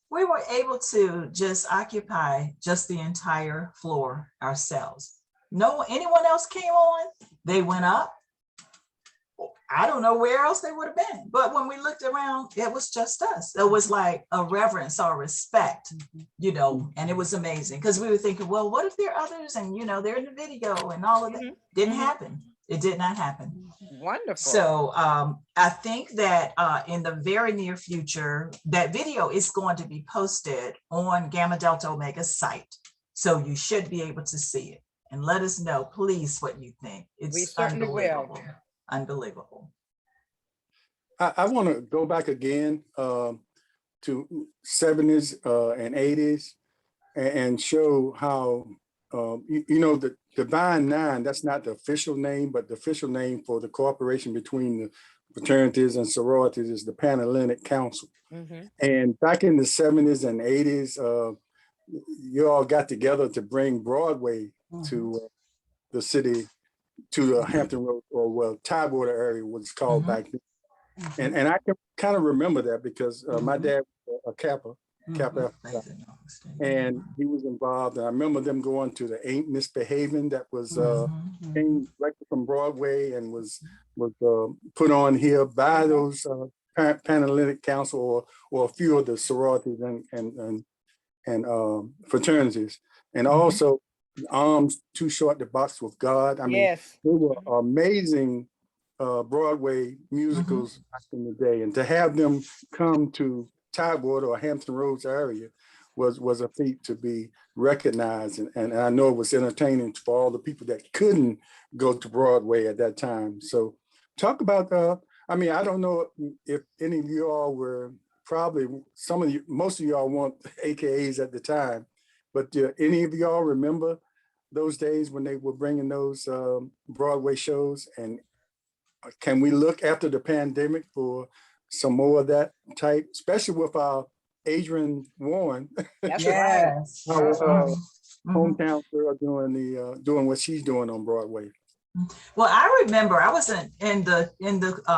We were able to just occupy just the entire floor ourselves. No, anyone else came on, they went up. I don't know where else they would have been, but when we looked around, it was just us. It was like a reverence or respect, and it was amazing because we were thinking, well, what if there are others and, they're in the video and all of that. Didn't happen. It did not happen. Wonderful. So I think that in the very near future, that video is going to be posted on Gamma Delta Omega's site. So you should be able to see it and let us know, please, what you think. It's We certainly will. Unbelievable. I want to go back again to 70s and 80s and show how, the Divine Nine, that's not the official name, but the official name for the cooperation between the fraternities and sororities is the Panhellenic Council. Mhm. And back in the 70s and 80s, you all got together to bring Broadway to the city, to the Hampton Road, or Tidewater area was called back then. And I can kind of remember that because my dad was a Kappa Alpha, and he was involved. And I remember them going to the Ain't Misbehaving that was came right from Broadway and was put on here by those Panhellenic Council or a few of the sororities and fraternities, and also Arms Too Short to Box with God. I mean, Yes. they were amazing Broadway musicals back in the day, and to have them come to Tidewater or Hampton Roads area was a feat to be recognized, and I know it was entertaining for all the people that couldn't go to Broadway at that time. So talk about I don't know if any of you all were, probably most of y'all weren't AKAs at the time, but any of y'all remember those days when they were bringing those Broadway shows? And can we look after the pandemic for some more of that type, especially with our Adrian Warren, That's Yes. our hometown girl doing what she's doing on Broadway? Well, I remember I wasn't in the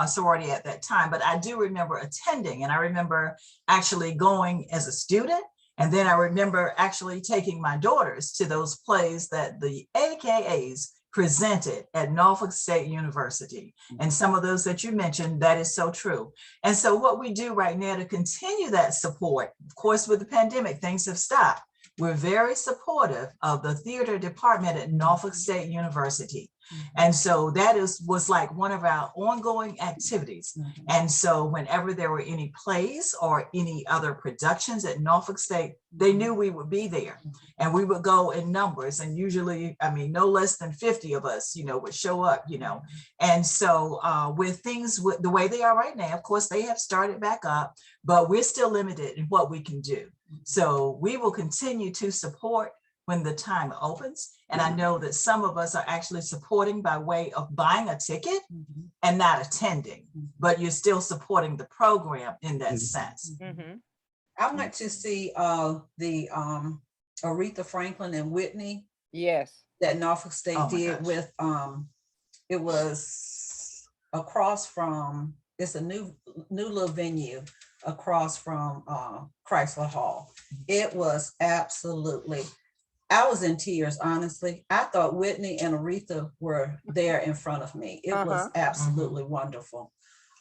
sorority at that time, but I do remember attending, and I remember actually going as a student. And then I remember actually taking my daughters to those plays that the AKAs presented at Norfolk State University. And some of those that you mentioned, that is so true. And so what we do right now to continue that support, of course, with the pandemic, things have stopped. We're very supportive of the theater department at Norfolk State University. And so that was like one of our ongoing activities. And so whenever there were any plays or any other productions at Norfolk State, they knew we would be there, and we would go in numbers. And usually, no less than 50 of us, would show up, And so with things the way they are right now, of course, they have started back up, but we're still limited in what we can do. So we will continue to support when the time opens. And I know that some of us are actually supporting by way of buying a ticket and not attending, but you're still supporting the program in that sense. I went to see the Aretha Franklin and Whitney. Yes. That Norfolk State did gosh. with it was across from, it's a new little venue across from Chrysler Hall. It was absolutely, I was in tears, honestly. I thought Whitney and Aretha were there in front of me. It was absolutely wonderful.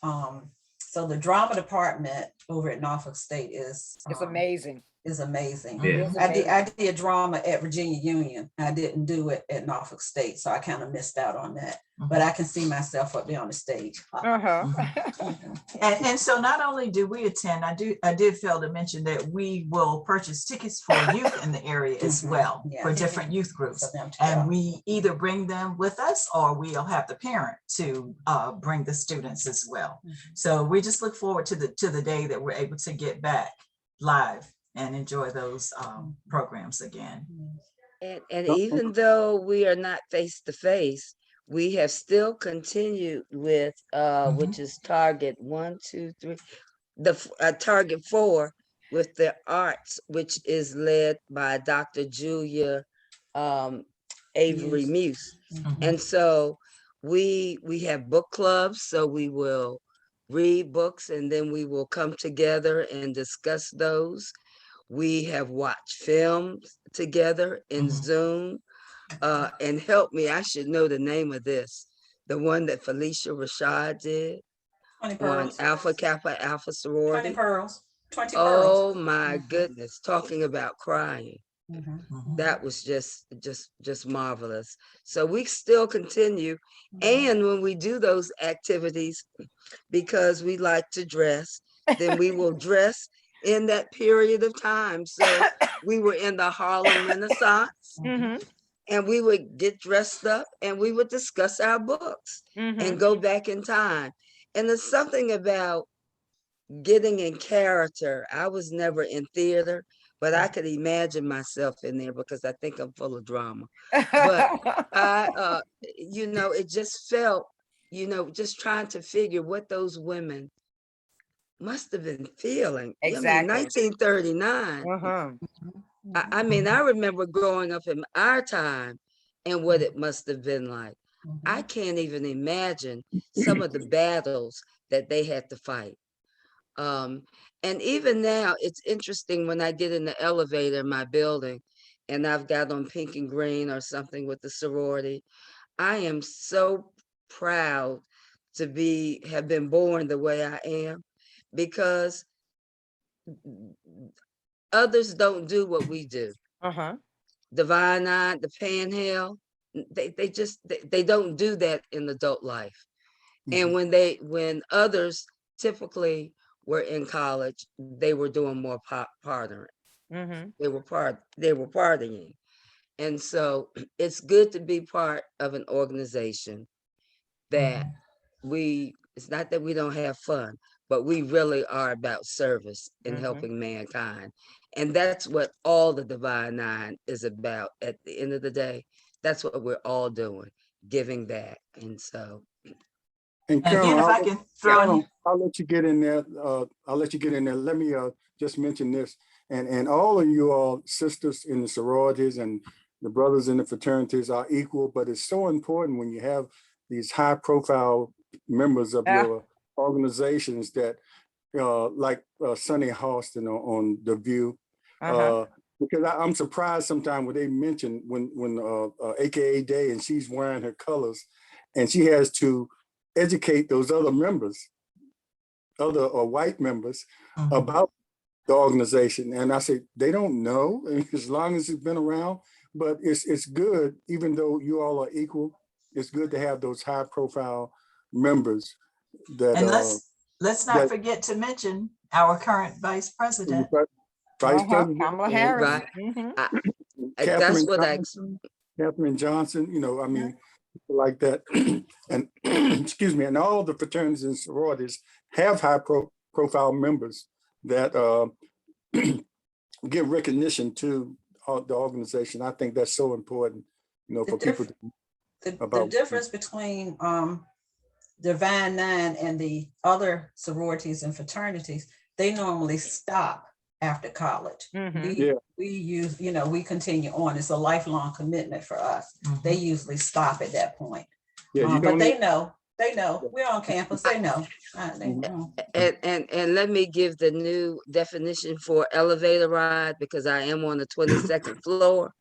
So the drama department over at Norfolk State is It's amazing. is amazing. Yeah. It's I did drama at Virginia Union. I didn't do it at Norfolk State, so I kind of missed out on that. But I can see myself up there on the stage. And so not only do we attend, I did fail to mention that we will purchase tickets for youth in the area as well, for different youth groups. And we either bring them with us or we'll have the parent to bring the students as well. So we just look forward to the day that we're able to get back live and enjoy those programs again. And even though we are not face to face, we have still continued with which is target 1, 2, 3, target 4 with the arts, which is led by Dr. Julia Avery Muse. And so we have book clubs, so we will read books and then we will come together and discuss those. We have watched films together in Zoom. And help me, I should know the name of this. The one that Felicia Rashad did on Kappa Alpha Sorority. 20 pearls. 20 Oh pearls. my goodness, talking about crying. That was just marvelous. So we still continue. And when we do those activities, because we like to dress, then we will dress in that period of time. So we were in the Harlem Renaissance. And we would get dressed up and we would discuss our books and go back in time. And there's something about getting in character. I was never in theater, but I could imagine myself in there because I think I'm full of drama. But I, it just felt, just trying to figure what those women must have been feeling. Exactly. I mean, 1939. I mean, I remember growing up in our time and what it must have been like. I can't even imagine some of the battles that they had to fight. And even now, it's interesting when I get in the elevator in my building and I've got on pink and green or something with the sorority. I am so proud to have been born the way I am, because others don't do what we do. Divine Eye, the Panhandle, they don't do that in adult life. And when others typically were in college, they were doing more partying. They were partying. And so it's good to be part of an organization that it's not that we don't have fun, but we really are about service and helping mankind. And that's what all the Divine Nine is about at the end of the day. That's what we're all doing, giving back. And so. And Carol, I'll let you get in there. Let me just mention this. And all of you all sisters in the sororities and the brothers in the fraternities are equal, but it's so important when you have these high profile members of your organizations that like Sunny Halston on The View, because I'm surprised sometimes when they mention when AKA Day and she's wearing her colors and she has to educate those other members, other white members about the organization. And I say, they don't know as long as it's been around, but it's good, even though you all are equal, it's good to have those high profile members that. And let's not forget to mention our current vice president. Vice President Kamala Harris. Right. That's what Katherine Johnson, I mean, people like that. And excuse me, and all the fraternities and sororities have high profile members that give recognition to the organization. I think that's so important, for people to the difference between Divine Nine and the other sororities and fraternities, they normally stop after college. We continue on. It's a lifelong commitment for us. They usually stop at that point. But they know we're on campus. They know. And let me give the new definition for elevator ride, because I am on the 22nd floor.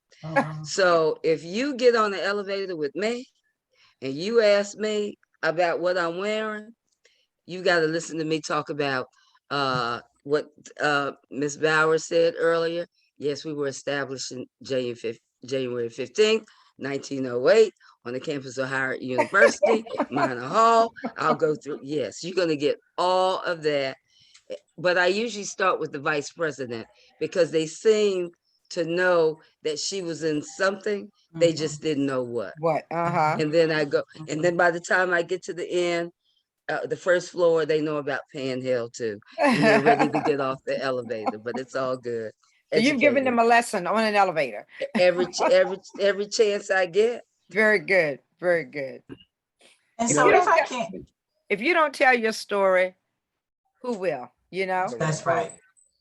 So if you get on the elevator with me and you ask me about what I'm wearing, you got to listen to me talk about what Ms. Bowers said earlier, yes, we were established in January 15th, 1908 on the campus of Howard University, Minor Hall. I'll go through, yes, you're going to get all of that. But I usually start with the vice president because they seem to know that she was in something. They just didn't know what. What? Uh-huh. And then I go, and then by the time I get to the end, the first floor, they know about Panhill too, and they're ready to get off the elevator, but it's all good. So you've given them Educated. a lesson on an elevator. every chance I get. Very good. Very good. And If so you if don't I get- can, If you don't tell your story, who will? You know? that's right.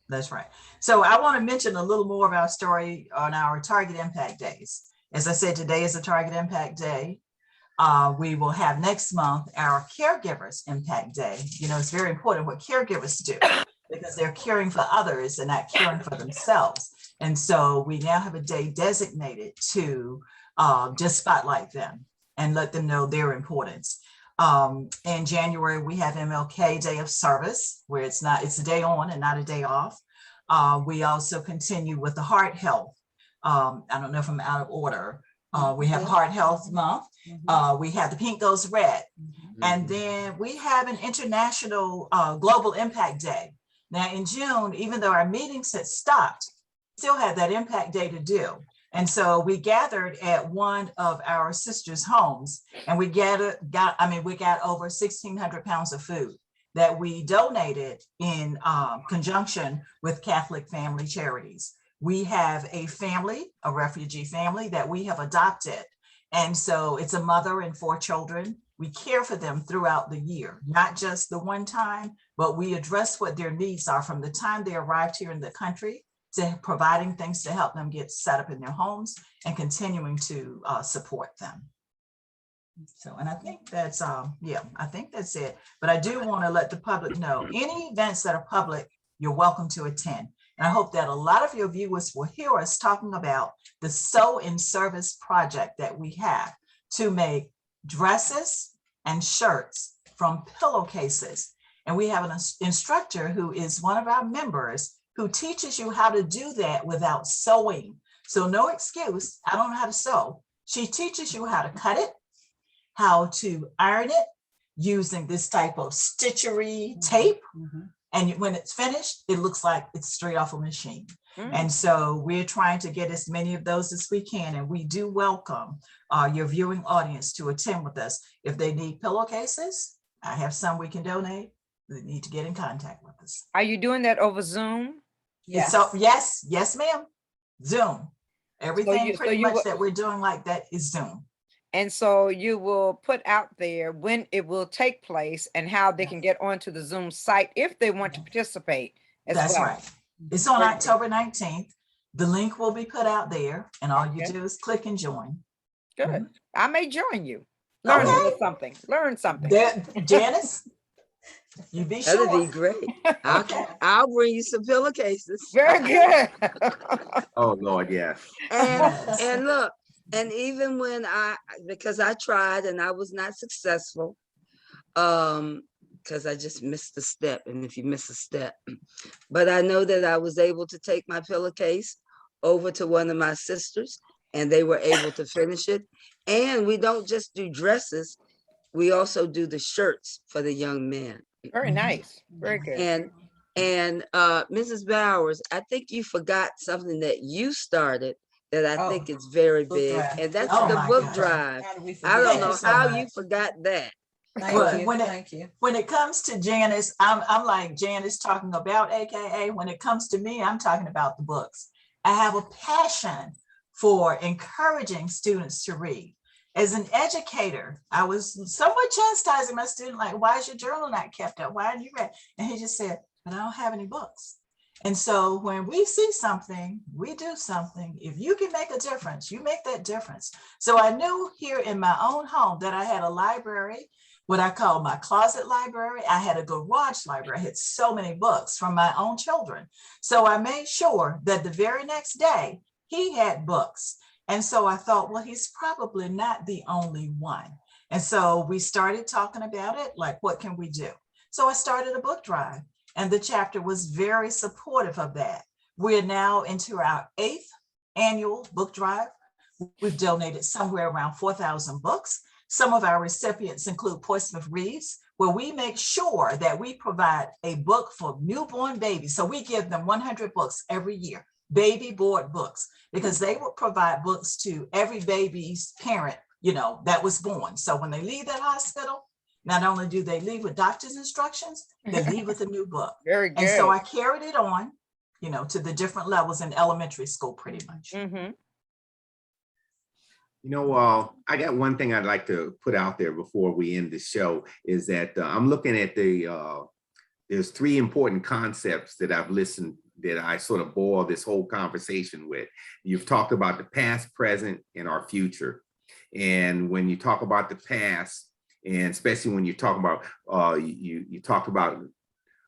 That's right. So I want to mention a little more of our story on our Target Impact Days. As I said, today is a Target Impact Day. We will have next month our Caregivers Impact Day. You know, it's very important what caregivers do because they're caring for others and not caring for themselves. And so we now have a day designated to just spotlight them and let them know their importance. In January, we have MLK Day of Service, where it's a day on and not a day off. We also continue with the heart health. I don't know if I'm out of order. We have Heart Health Month. We have the Pink Goes Red. And then we have an International Global Impact Day. Now in June, even though our meetings had stopped, still had that impact day to do. And so we gathered at one of our sisters' homes and we got over 1,600 pounds of food that we donated in conjunction with Catholic Family Charities. We have a family, a refugee family that we have adopted. And so it's a mother and 4 children. We care for them throughout the year, not just the one time, but we address what their needs are from the time they arrived here in the country to providing things to help them get set up in their homes and continuing to support them. So, and I think that's, I think that's it. But I do want to let the public know any events that are public, you're welcome to attend. And I hope that a lot of your viewers will hear us talking about the Sew in Service project that we have to make dresses and shirts from pillowcases. And we have an instructor who is one of our members who teaches you how to do that without sewing. So no excuse, I don't know how to sew. She teaches you how to cut it, how to iron it using this type of stitchery tape. And when it's finished, it looks like it's straight off a machine. And so we're trying to get as many of those as we can. And we do welcome your viewing audience to attend with us. If they need pillowcases, I have some we can donate. They need to get in contact with us. Are you doing that over Zoom? Yes. So yes, ma'am. Zoom. Everything so pretty you much will- that we're doing like that is Zoom. And so you will put out there when it will take place and how they can get onto the Zoom site if they want to participate as That's well. right. It's on Very good. October 19th. The link will be put out there and all you Okay. do is click and join. Good. I may join you. Learn a Okay. little something. Learn something. Janice, you be That'd be sure. great. Okay. I'll bring you some pillowcases. Very good. Oh, Lord, yes. Yes. And look, and even when because I tried and I was not successful, because I just missed a step. And if you miss a step, but I know that I was able to take my pillowcase over to one of my sisters and they were able to finish it. And we don't just do dresses, we also do the shirts for the young men. Very nice. Very good. And Mrs. Bowers, I think you forgot something that you started that I think is very book big, drive. and that's Oh the my book gosh. drive. How did we I forget don't Thank know you so how that? you forgot that. Well, when it- Thank you. When it comes to Janice, I'm like Janice talking about AKA. When it comes to me, I'm talking about the books. I have a passion for encouraging students to read. As an educator, I was somewhat chastising my student, like, why is your journal not kept up? Why aren't you read? And he just said, but I don't have any books. And so when we see something, we do something. If you can make a difference, you make that difference. So I knew here in my own home that I had a library, what I call my closet library. I had a garage library. I had so many books from my own children. So I made sure that the very next day he had books. And so I thought, well, he's probably not the only one. And so we started talking about it, like, what can we do? So I started a book drive. And the chapter was very supportive of that. We're now into our 8th annual book drive. We've donated somewhere around 4,000 books. Some of our recipients include Portsmouth Reads, where we make sure that we provide a book for newborn babies. So we give them 100 books every year, baby board books, because they will provide books to every baby's parent, that was born. So when they leave that hospital, not only do they leave with doctor's instructions, they leave with a new book. Very good. And so I carried it on, to the different levels in elementary school, pretty much. Mm-hmm. I got one thing I'd like to put out there before we end the show is that I'm looking at there's 3 important concepts that I've listened, that I sort of boil this whole conversation with. You've talked about the past, present, and our future. And when you talk about the past, and especially when you talk about, you talked about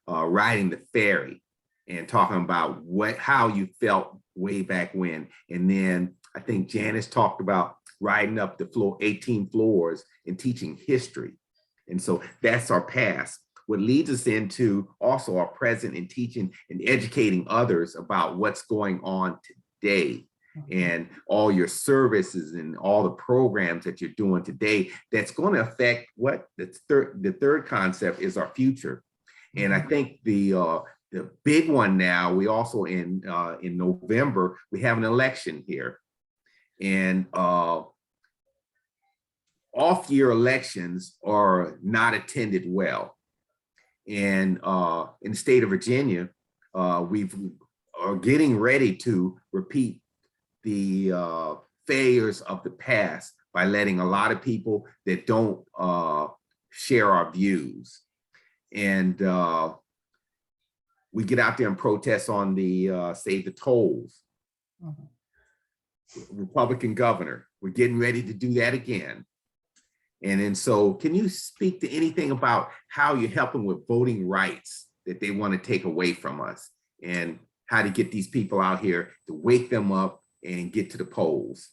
riding the ferry and talking about how you felt way back when. And then I think Janice talked about riding up the 18 floors and teaching history. And so that's our past. What leads us into also our present and teaching and educating others about what's going on today, and all your services and all the programs that you're doing today that's going to affect what the third concept is, our future. And I think the big one now, we also in November, we have an election here. And off-year elections are not attended well. And in the state of Virginia, we are getting ready to repeat the failures of the past by letting a lot of people that don't share our views. And we get out there and protest on the Save the Tolls. Republican governor, we're getting ready to do that again. And then so can you speak to anything about how you're helping with voting rights that they want to take away from us, and how to get these people out here to wake them up and get to the polls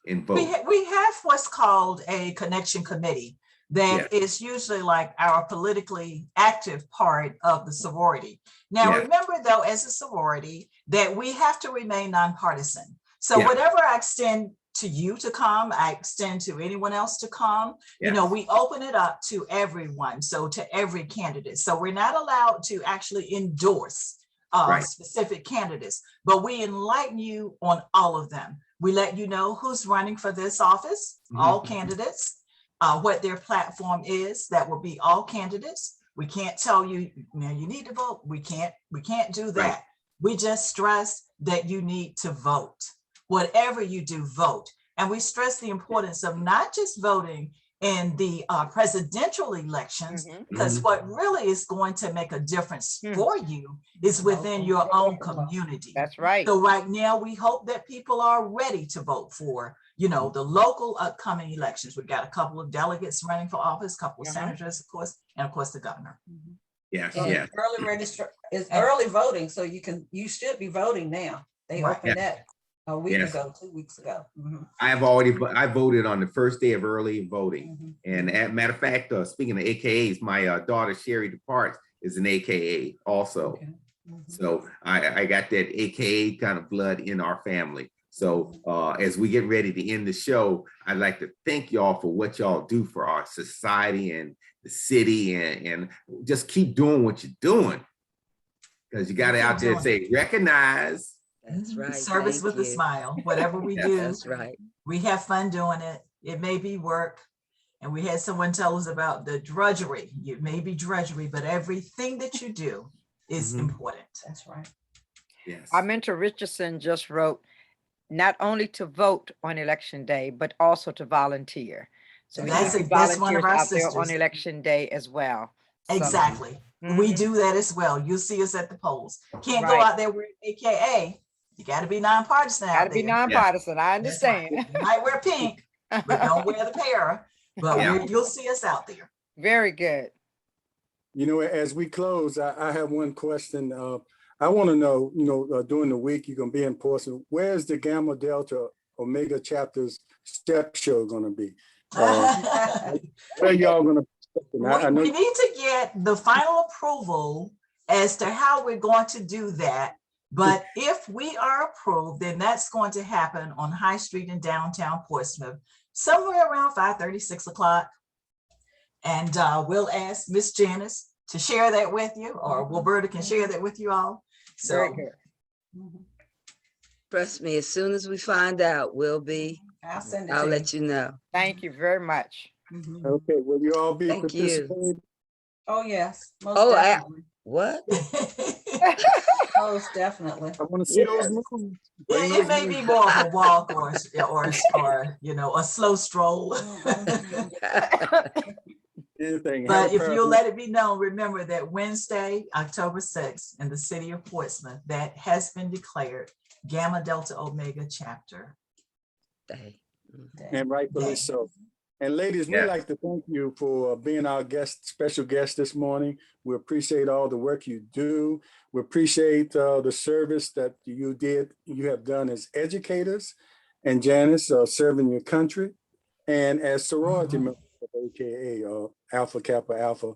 and vote? We have what's called a connection committee that is usually like our politically active part of the sorority. Now, remember though, as a sorority, that we have to remain nonpartisan. So whatever I extend to you to come, I extend to anyone else to come. We open it up to everyone, so to every candidate. So we're not allowed to actually endorse specific candidates, but we enlighten you on all of them. We let you know who's running for this office, all candidates, what their platform is. That will be all candidates. We can't tell you, you need to vote. We can't do that. We just stress that you need to vote. Whatever you do, vote. And we stress the importance of not just voting in the presidential elections, because what really is going to make a difference for you is within your own community. That's right. So right now, we hope that people are ready to vote for, the local upcoming elections. We've got a couple of delegates running for office, a couple of senators, of course, and of course the governor. Early register is early voting, so you should be voting now. They opened that a week ago, 2 weeks ago. I voted on the first day of early voting. And as a matter of fact, speaking of AKAs, my daughter Sherry DeParts is an AKA also. So I got that AKA kind of blood in our family. So as we get ready to end the show, I'd like to thank y'all for what y'all do for our society and the city, and just keep doing what you're doing. Because you got to out there say, recognize. That's right. Service with a smile. Whatever we do, that's right. We have fun doing it. It may be work. And we had someone tell us about the drudgery. It may be drudgery, but everything that you do is important. That's right. Yes. Our mentor Richardson just wrote, not only to vote on election day, but also to volunteer. So that's we that's one of our out there sisters on election day as well. Exactly. We do that as well. You'll see us at the polls. Can't go out there with AKA. You got to be nonpartisan. Got to be nonpartisan. I understand. Right. You might wear pink, but don't wear the para. But you'll see us out there. Very good. As we close, I have one question. I want to know, during the week you're going to be in Portsmouth, where's the Gamma Delta Omega chapter's step show going to be? Where y'all going to? We need to get the final approval as to how we're going to do that. But if we are approved, then that's going to happen on High Street in downtown Portsmouth, somewhere around 5:30, 6 o'clock. And we'll ask Miss Janice to share that with you, or Wilberta can share that with you all. Very So good. Trust me, as soon as we find out, I'll send it I'll to let you know. Thank you very much. you. Mhm. Okay, will you all be Thank you. participating? Oh, yes, most Oh, definitely. What? Most definitely. I want to see those Yes. moves. Bring It those may be moves. more of a walk or a slow stroll. Anything. But have a if pair you'll of- let it be known, remember that Wednesday, October 6th, in the city of Portsmouth, that has been declared Gamma Delta Omega chapter. Day. And rightfully Day. so. And ladies, we'd Yes. like to thank you for being our special guest this morning. We appreciate all the work you do. We appreciate the service that you have done as educators, and Janice, serving your country, and as sorority members of AKA Alpha Kappa Alpha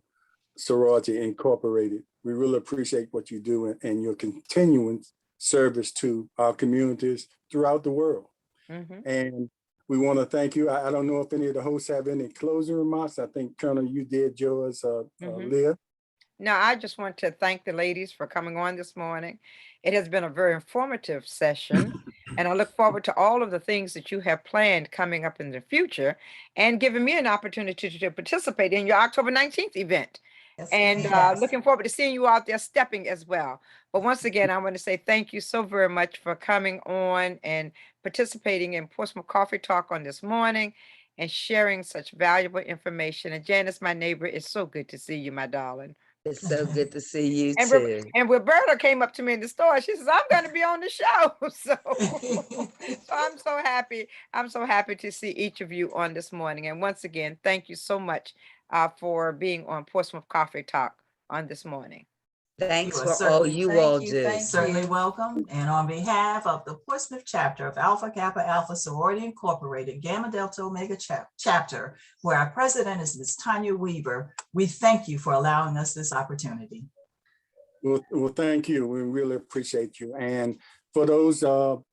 Sorority Incorporated. We really appreciate what you do and your continuing service to our communities throughout the world. Mhm. And we want to thank you. I don't know if any of the hosts have any closing remarks. I think, Colonel, you did yours, Leah. No, I just want to thank the ladies for coming on this morning. It has been a very informative session, and I look forward to all of the things that you have planned coming up in the future and giving me an opportunity to participate in your October 19th event. Yes, And Yes. looking forward to seeing you out there stepping as well. But once again, I want to say thank you so very much for coming on and participating in Portsmouth Coffee Talk on this morning and sharing such valuable information. And Janice, my neighbor, it's so good to see you, my darling. It's so good to see you And, too. Wilberta came up to me in the store. She says, I'm going to be on the show. So I'm so happy. I'm so happy to see each of you on this morning. And once again, thank you so much for being on Portsmouth Coffee Talk on this morning. Thanks You are for all certainly- you Thank all you, do. thank Certainly you. welcome. And on behalf of the Portsmouth chapter of Alpha Kappa Alpha Sorority Incorporated, Gamma Delta Omega chapter, where our president is Ms. Tanya Weaver, we thank you for allowing us this opportunity. Well, thank you. We really appreciate you. And for those on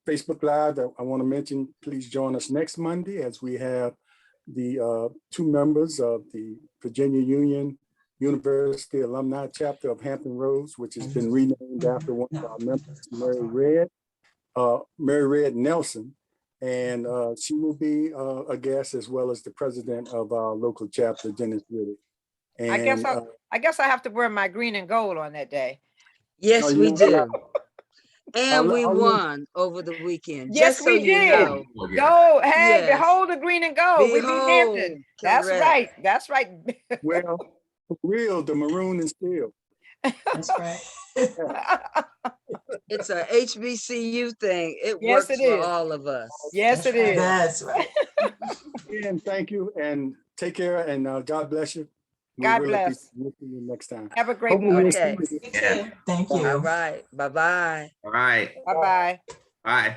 Facebook Live, I want to mention, please join us next Monday as we have the two members of the Virginia Union University Alumni Chapter of Hampton Roads, which has been renamed after one of our members, Mary Red Nelson. And she will be a guest, as well as the president of our local chapter, Dennis Riddick. And I guess I have to wear my green and gold on that day. Yes, No, we you're not do. allowed. And we I'll let- won over the weekend. Yes, just so we you did. know. Go, hey, Yes. behold the green and gold. We beat Behold, Hampton. That's correct. right. That's right. Well, for real, the maroon and steel. That's right. It's a HBCU thing. It Yes, works it for is. all of us. Yes, it is. That's right. And thank you, and take care, and God bless you. We God really bless. appreciate you next time. Have a great Hopefully morning. we'll Okay. see you. You Yeah. too. Thank All you. right. Bye-bye. All right. Bye-bye. Bye.